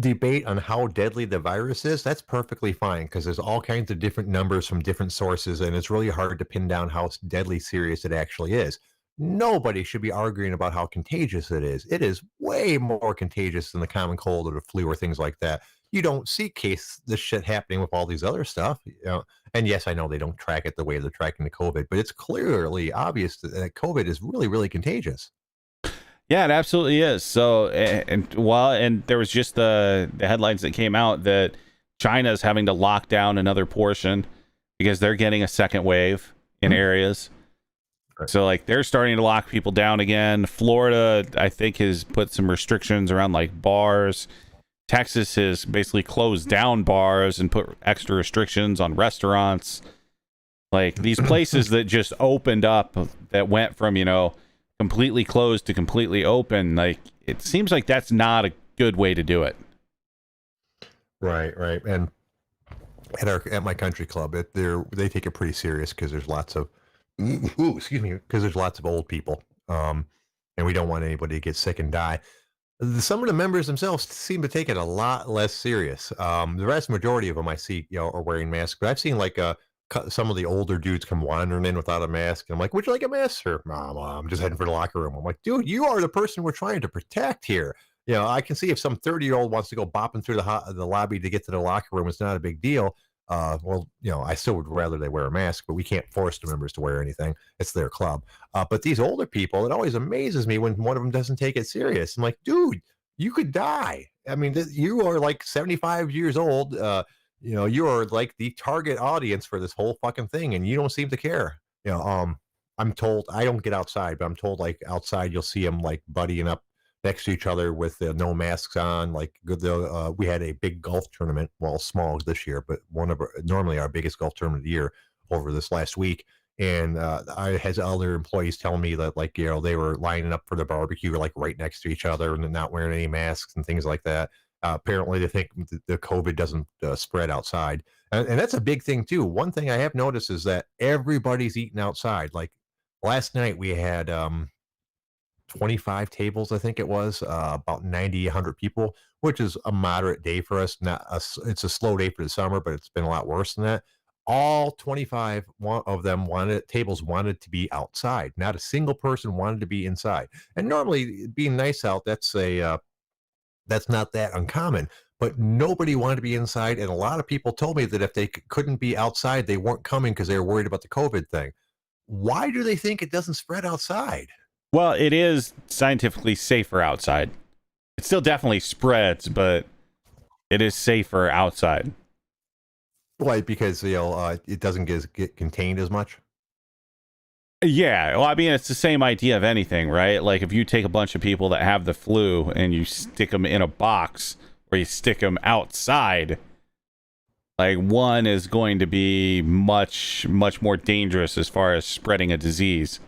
debate on how deadly the virus is, that's perfectly fine because there's all kinds of different numbers from different sources, and it's really hard to pin down how deadly serious it actually is. Nobody should be arguing about how contagious it is. It is way more contagious than the common cold or the flu or things like that. You don't see this shit happening with all these other stuff. And yes, I know they don't track it the way they're tracking the COVID, but it's clearly obvious that COVID is really, really contagious. Yeah, it absolutely is. So, and there was just the headlines that came out that China's having to lock down another portion because they're getting a second wave in areas. Right. So, like, they're starting to lock people down again. Florida, I think, has put some restrictions around, like, bars. Texas has basically closed down bars and put extra restrictions on restaurants. Like, these places that just opened up, that went from, completely closed to completely open, like, it seems like that's not a good way to do it. Right. And at my country club, they take it pretty serious because there's lots of there's lots of old people, and we don't want anybody to get sick and die. Some of the members themselves seem to take it a lot less serious. The vast majority of them I see, are wearing masks, but I've seen like some of the older dudes come wandering in without a mask, and I'm like, "Would you like a mask, sir?" "No, I'm just heading for the locker room." I'm like, "Dude, you are the person we're trying to protect here." I can see if some 30-year-old wants to go bopping through the lobby to get to the locker room, it's not a big deal. I still would rather they wear a mask, but we can't force the members to wear anything. It's their club. But these older people, it always amazes me when one of them doesn't take it serious. I'm like, dude, you could die. I mean, you are like 75 years old. You are like the target audience for this whole fucking thing, and you don't seem to care. I'm told, I don't get outside, but I'm told like outside you'll see them like buddying up next to each other with no masks on. Like we had a big golf tournament, well, small this year, but normally our biggest golf tournament of the year over this last week. And I had other employees telling me that they were lining up for the barbecue, like right next to each other and not wearing any masks and things like that. Apparently they think the COVID doesn't spread outside. And that's a big thing too. One thing I have noticed is that everybody's eating outside. Like last night we had 25 tables, I think it was, about 90, 100 people, which is a moderate day for us. It's a slow day for the summer, but it's been a lot worse than that. All 25 of them tables wanted to be outside. Not a single person wanted to be inside. And normally being nice out, that's not that uncommon, but nobody wanted to be inside. And a lot of people told me that if they couldn't be outside, they weren't coming because they were worried about the COVID thing. Why do they think it doesn't spread outside? Well, it is scientifically safer outside. It still definitely spreads, but it is safer outside. Why? Because it doesn't get contained as much. Yeah, well, I mean, it's the same idea of anything, right? Like if you take a bunch of people that have the flu and you stick them in a box or you stick them outside, like one is going to be much more dangerous as far as spreading a disease.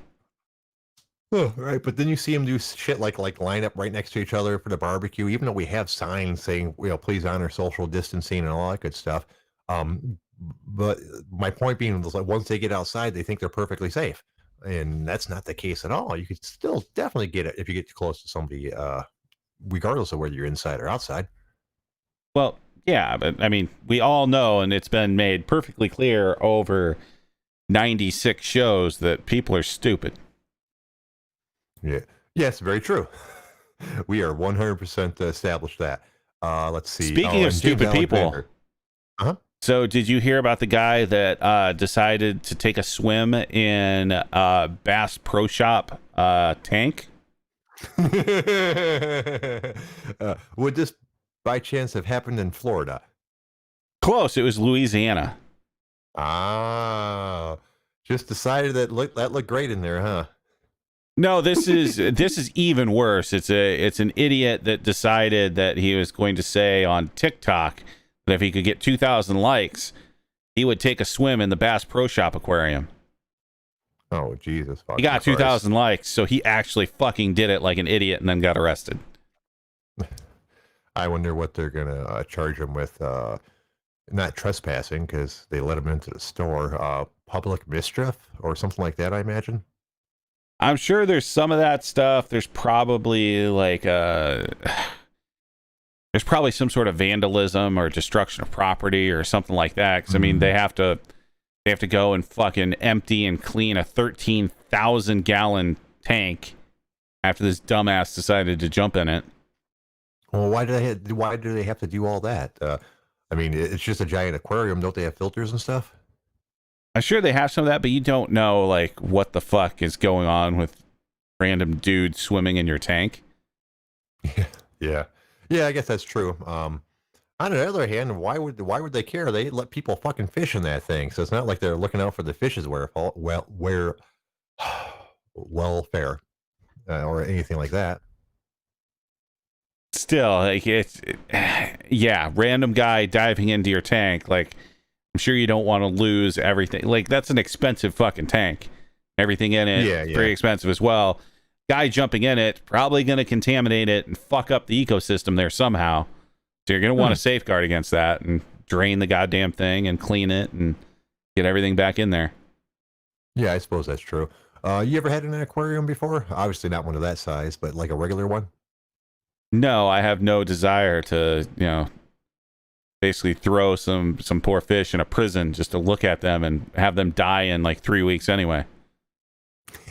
Oh, right, but then you see them do shit like line up right next to each other for the barbecue, even though we have signs saying, please honor social distancing and all that good stuff. But my point being was like once they get outside, they think they're perfectly safe, and that's not the case at all. You could still definitely get it if you get too close to somebody, regardless of whether you're inside or outside. Well, yeah, but I mean, we all know, and it's been made perfectly clear over 96 shows that people are stupid. Yeah. Yes, very true. We are 100% established that. Let's see. Speaking of stupid people. Uh-huh. So did you hear about the guy that decided to take a swim in Bass Pro Shop tank? Would this by chance have happened in Florida? Close. It was Louisiana. Ah, just decided that looked great in there, huh? No, this is even worse. It's an idiot that decided that he was going to say on TikTok that if he could get 2,000 likes, he would take a swim in the Bass Pro Shop aquarium. Oh, Jesus. He got 2,000 likes, so he actually fucking did it like an idiot and then got arrested. I wonder what they're going to charge him with. Not trespassing, because they let him into the store. Public mischief or something like that, I imagine. I'm sure there's some of that stuff. There's probably like there's probably some sort of vandalism or destruction of property or something like that. Because I mean, they have to go and fucking empty and clean a 13,000 gallon tank after this dumbass decided to jump in it. Well, why do they have to do all that? I mean, it's just a giant aquarium. Don't they have filters and stuff? I'm sure they have some of that, but you don't know like what the fuck is going on with random dudes swimming in your tank. Yeah. I guess that's true. On the other hand, why would they care? They let people fucking fish in that thing, so it's not like they're looking out for the fish's welfare or anything like that. Still, like yeah, random guy diving into your tank, like. I'm sure you don't want to lose everything. Like, that's an expensive fucking tank. Everything in it, pretty expensive as well. Guy jumping in it, probably going to contaminate it and fuck up the ecosystem there somehow. So you're going to want to safeguard against that and drain the goddamn thing and clean it and get everything back in there. Yeah, I suppose that's true. You ever had an aquarium before? Obviously not one of that size, but like a regular one? No, I have no desire to, basically throw some poor fish in a prison just to look at them and have them die in like 3 weeks anyway.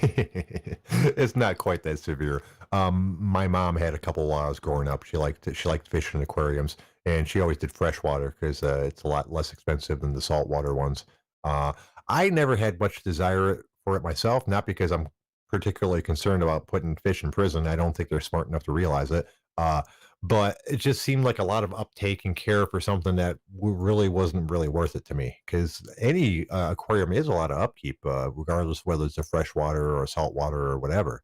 It's not quite that severe. My mom had a couple while I was growing up. She liked fishing in aquariums, and she always did freshwater because it's a lot less expensive than the saltwater ones. I never had much desire for it myself, not because I'm particularly concerned about putting fish in prison. I don't think they're smart enough to realize it. But it just seemed like a lot of uptake and care for something that really wasn't really worth it to me. Because any aquarium is a lot of upkeep, regardless whether it's a freshwater or a saltwater or whatever.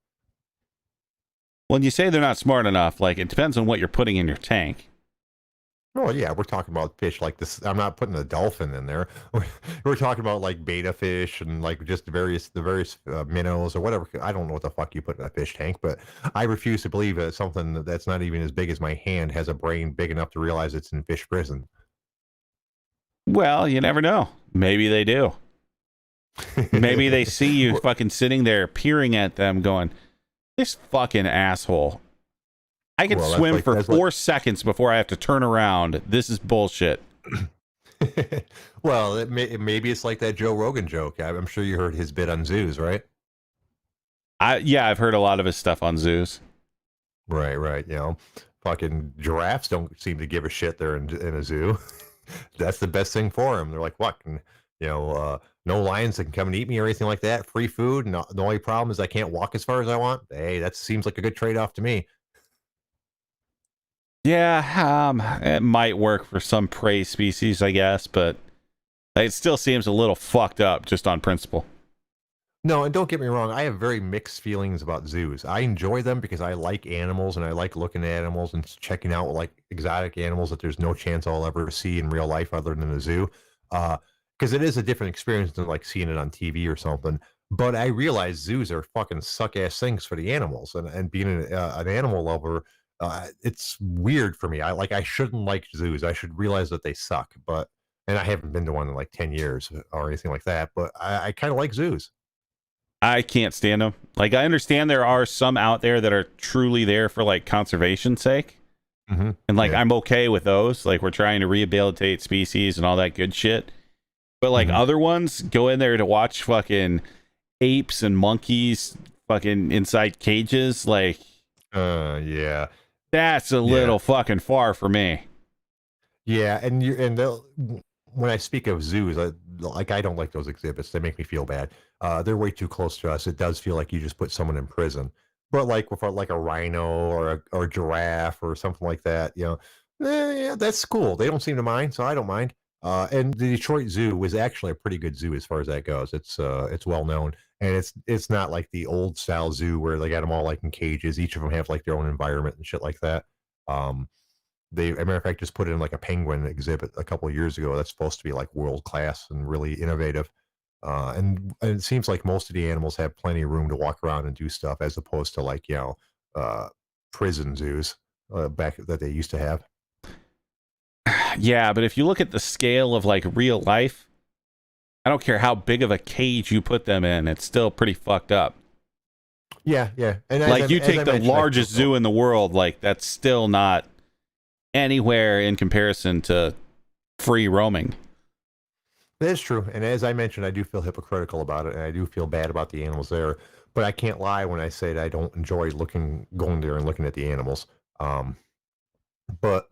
When you say they're not smart enough, like it depends on what you're putting in your tank. Oh yeah, we're talking about fish like this. I'm not putting a dolphin in there. We're talking about like betta fish and like just the various minnows or whatever. I don't know what the fuck you put in a fish tank, but I refuse to believe that something that's not even as big as my hand has a brain big enough to realize it's in fish prison. Well, you never know. Maybe they do. Maybe they see you fucking sitting there peering at them going, this fucking asshole. I can swim for 4 seconds before I have to turn around. This is bullshit. Well, maybe it's like that Joe Rogan joke. I'm sure you heard his bit on zoos, right? I've heard a lot of his stuff on zoos. Right. Fucking giraffes don't seem to give a shit they're in a zoo. That's the best thing for them. They're like, what? No lions that can come and eat me or anything like that. Free food. No, the only problem is I can't walk as far as I want. Hey, that seems like a good trade-off to me. Yeah, it might work for some prey species, I guess, but it still seems a little fucked up just on principle. No, and don't get me wrong, I have very mixed feelings about zoos. I enjoy them because I like animals and I like looking at animals and checking out like exotic animals that there's no chance I'll ever see in real life other than a zoo. Because it is a different experience than like seeing it on TV or something. But I realize zoos are fucking suck ass things for the animals, and being an animal lover, it's weird for me. I shouldn't like zoos. I should realize that they suck. But and I haven't been to one in like 10 years or anything like that. But I kind of like zoos. I can't stand them. Like, I understand there are some out there that are truly there for like conservation's sake. Mm-hmm. And like, Yeah. I'm okay with those. Like, we're trying to rehabilitate species and all that good shit. But like, other ones go in there to watch fucking apes and monkeys fucking inside cages. Like, Yeah. that's a little fucking far for me. Yeah, and when I speak of zoos, I don't like those exhibits. They make me feel bad. They're way too close to us. It does feel like you just put someone in prison. But like with like a rhino or a giraffe or something like that, yeah, that's cool. They don't seem to mind, so I don't mind. And the Detroit Zoo was actually a pretty good zoo as far as that goes. It's well known, and it's not like the old style zoo where they got them all like in cages. Each of them have like their own environment and shit like that. They, as a matter of fact, just put in like a penguin exhibit a couple of years ago. That's supposed to be like world class and really innovative. And it seems like most of the animals have plenty of room to walk around and do stuff, as opposed to like prison zoos back that they used to have. Yeah, but if you look at the scale of like real life, I don't care how big of a cage you put them in, it's still pretty fucked up. Yeah, and like you take the largest zoo in the world, like that's still not anywhere in comparison to free roaming. That is true, and as I mentioned, I do feel hypocritical about it, and I do feel bad about the animals there. But I can't lie when I say that I don't enjoy going there and looking at the animals. But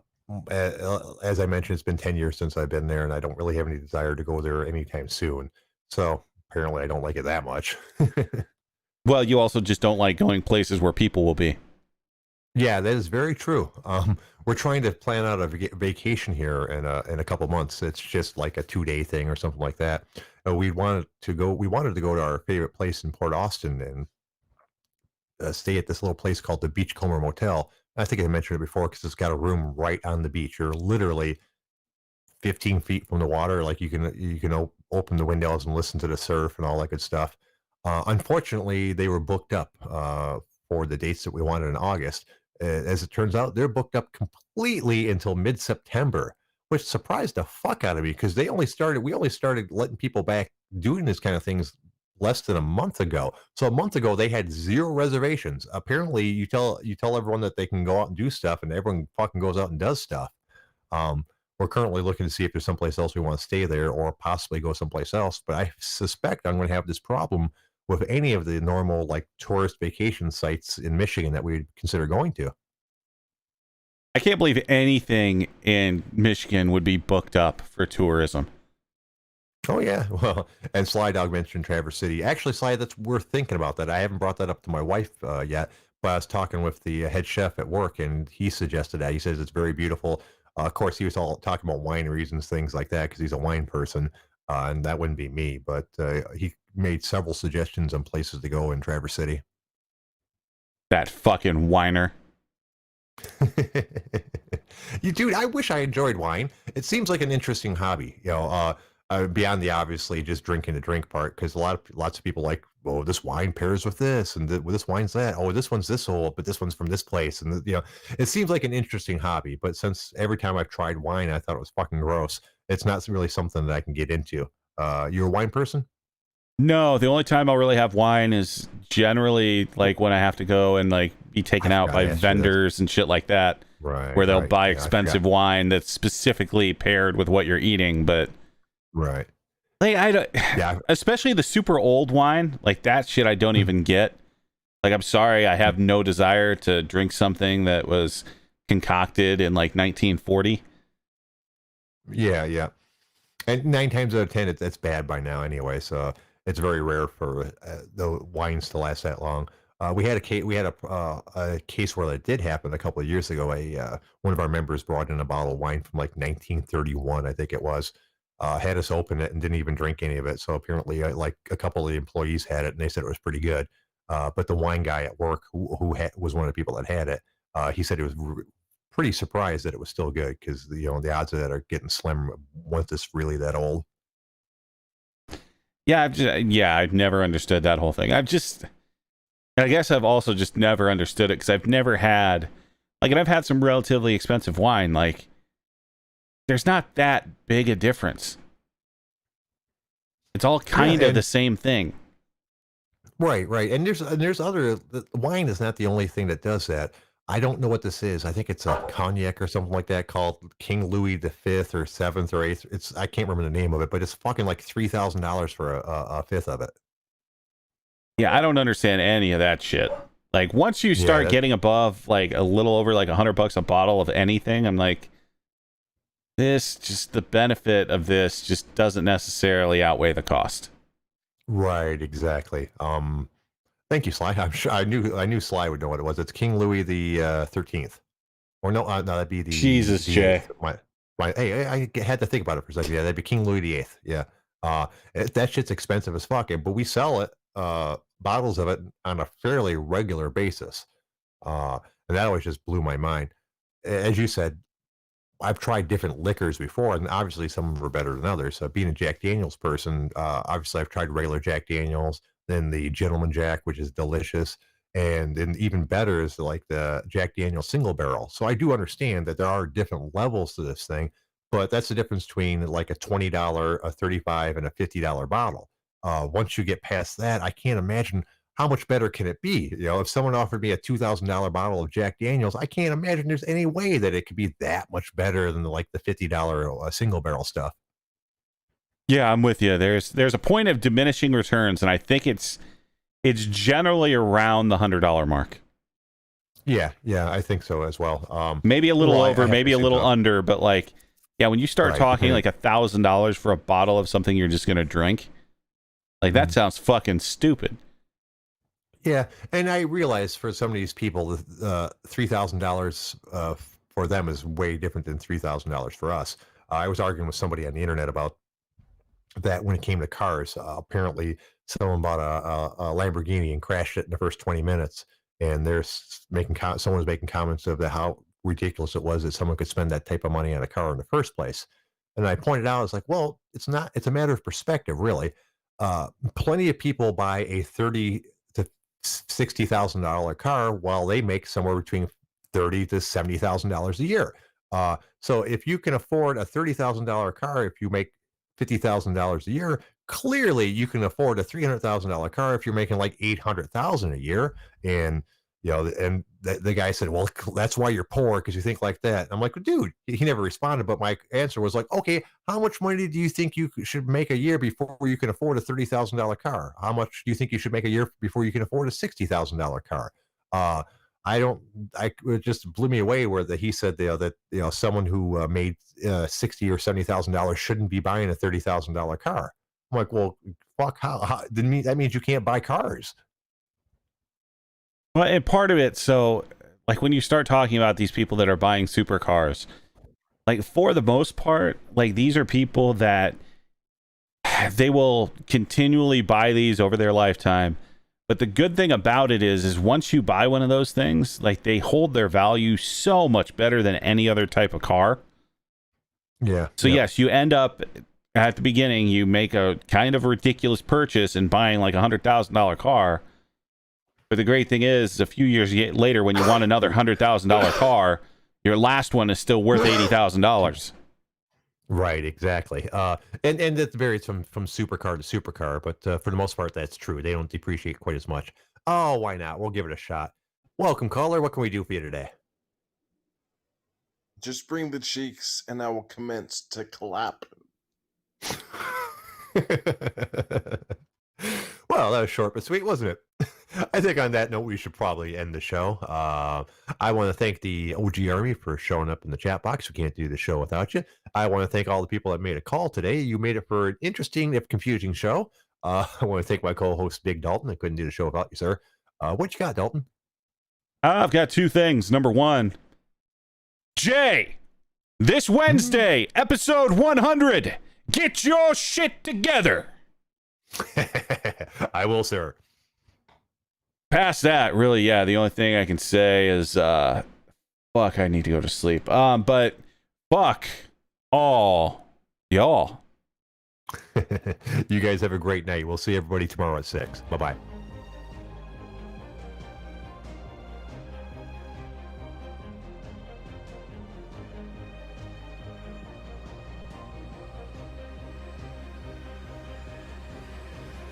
as I mentioned, it's been 10 years since I've been there, and I don't really have any desire to go there anytime soon. So apparently, I don't like it that much. Well, you also just don't like going places where people will be. Yeah, that is very true. We're trying to plan out a vacation here in a couple months. It's just like a 2-day thing or something like that. We wanted to go to our favorite place in Port Austin and stay at this little place called the Beachcomber Motel. I think I mentioned it before because it's got a room right on the beach. You're literally 15 feet from the water. Like you can open the windows and listen to the surf and all that good stuff. Unfortunately, they were booked up for the dates that we wanted in August. As it turns out, they're booked up completely until mid-September, which surprised the fuck out of me because we only started letting people back doing this kind of things less than a month ago. So a month ago, they had 0 reservations. Apparently, you tell everyone that they can go out and do stuff, and everyone fucking goes out and does stuff. We're currently looking to see if there's someplace else we want to stay there or possibly go someplace else. But I suspect I'm going to have this problem with any of the normal like tourist vacation sites in Michigan that we'd consider going to. I can't believe anything in Michigan would be booked up for tourism. Oh yeah, well, and Sly Dog mentioned Traverse City. Actually, Sly, that's worth thinking about that. I haven't brought that up to my wife yet, but I was talking with the head chef at work, and he suggested that. He says it's very beautiful. Of course, he was all talking about wineries and things like that because he's a wine person, and that wouldn't be me. But he made several suggestions on places to go in Traverse City. That fucking whiner. Dude, I wish I enjoyed wine. It seems like an interesting hobby, beyond the obviously just drinking the drink part, because lots of people like, oh, this wine pairs with this, and this wine's that. Oh, this one's this old, but this one's from this place, and it seems like an interesting hobby. But since every time I've tried wine, I thought it was fucking gross. It's not really something that I can get into. You're a wine person? No, the only time I'll really have wine is generally like when I have to go and like be taken out by vendors and shit like that, right? Where they'll buy expensive wine that's specifically paired with what you're eating, but. Right. Like especially the super old wine, like that shit I don't even get. Like, I'm sorry, I have no desire to drink something that was concocted in like 1940. Yeah. And 9 times out of 10, it's bad by now anyway. So it's very rare for the wines to last that long. We had a case where that did happen a couple of years ago. One of our members brought in a bottle of wine from like 1931, I think it was. had us open it and didn't even drink any of it. So apparently, like a couple of the employees had it and they said it was pretty good. But the wine guy at work, who was one of the people that had it, he said he was pretty surprised that it was still good because the odds of that are getting slim once it's really that old. Yeah, I've never understood that whole thing. I guess I've also just never understood it because I've never had, like, and I've had some relatively expensive wine. Like, there's not that big a difference. It's all kind of the same thing. Right. And there's other, wine is not the only thing that does that. I don't know what this is. I think it's a cognac or something like that called King Louis V or 7th or 8th. I can't remember the name of it, but it's fucking like $3,000 for a fifth of it. Yeah, I don't understand any of that shit. Like, once you start getting above like a little over like $100 a bottle of anything, I'm like, the benefit of this just doesn't necessarily outweigh the cost. Right, exactly. Thank you, Sly. I'm sure I knew Sly would know what it was. It's King Louis the 13th, or no, that'd be the Jesus, the Jay. 8th. Hey, I had to think about it for a second. Yeah, that'd be King Louis the 8th. Yeah, that shit's expensive as fuck, but we sell it, bottles of it on a fairly regular basis, and that always just blew my mind. As you said, I've tried different liquors before, and obviously some of them were better than others. So being a Jack Daniels person, obviously I've tried regular Jack Daniels, then the Gentleman Jack, which is delicious, and then even better is like the Jack Daniels single barrel. So I do understand that there are different levels to this thing, but that's the difference between like a $20, a $35, and a $50 bottle. Once you get past that, I can't imagine how much better can it be? If someone offered me a $2,000 bottle of Jack Daniels, I can't imagine there's any way that it could be that much better than like the $50 single barrel stuff. Yeah, I'm with you. There's a point of diminishing returns, and I think it's generally around the $100 mark. Yeah, I think so as well. Maybe a little over, maybe a little under, but like, yeah, when you start talking like $1,000 for a bottle of something you're just gonna drink, like that sounds fucking stupid. Yeah, and I realize for some of these people, $3,000 for them is way different than $3,000 for us. I was arguing with somebody on the internet about that when it came to cars. Apparently, someone bought a Lamborghini and crashed it in the first 20 minutes, and someone was making comments of how ridiculous it was that someone could spend that type of money on a car in the first place. And I pointed out, I was like, well, it's not. It's a matter of perspective, really. Plenty of people buy a $30,000 to $60,000 car while they make somewhere between $30,000 to $70,000 a year. So if you can afford a $30,000 car, if you make $50,000 a year, clearly you can afford a $300,000 car if you're making like $800,000 a year. And and the guy said, well, that's why you're poor, because you think like that. I'm like, dude, he never responded, but my answer was like, okay, how much money do you think you should make a year before you can afford a $30,000 car? How much do you think you should make a year before you can afford a $60,000 car? It just blew me away where he said that someone who made $60,000 or $70,000 shouldn't be buying a $30,000 car. I'm like, well, fuck, how that means you can't buy cars. Well, and part of it, so like when you start talking about these people that are buying supercars, like for the most part, like these are people that they will continually buy these over their lifetime. But the good thing about it is once you buy one of those things, like they hold their value so much better than any other type of car. Yeah. So yes, you end up at the beginning, you make a kind of ridiculous purchase in buying like $100,000 car. But the great thing is, a few years later, when you want another $100,000 car, your last one is still worth $80,000. Right, exactly. And that varies from supercar to supercar, but for the most part, that's true. They don't depreciate quite as much. Oh, why not? We'll give it a shot. Welcome, caller. What can we do for you today? Just bring the cheeks, and I will commence to clap. Well, that was short but sweet, wasn't it? I think on that note, we should probably end the show. I want to thank the OG Army for showing up in the chat box. We can't do the show without you. I want to thank all the people that made a call today. You made it for an interesting, if confusing, show. I want to thank my co-host, Big Dalton. I couldn't do the show without you, sir. What you got, Dalton? I've got two things. Number one, Jay, this Wednesday, episode 100, Get your shit together. I will, sir. Past that, really, yeah, the only thing I can say is, fuck, I need to go to sleep. But fuck all y'all. You guys have a great night. We'll see everybody tomorrow at 6. Bye-bye.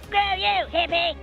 Screw you, hippie!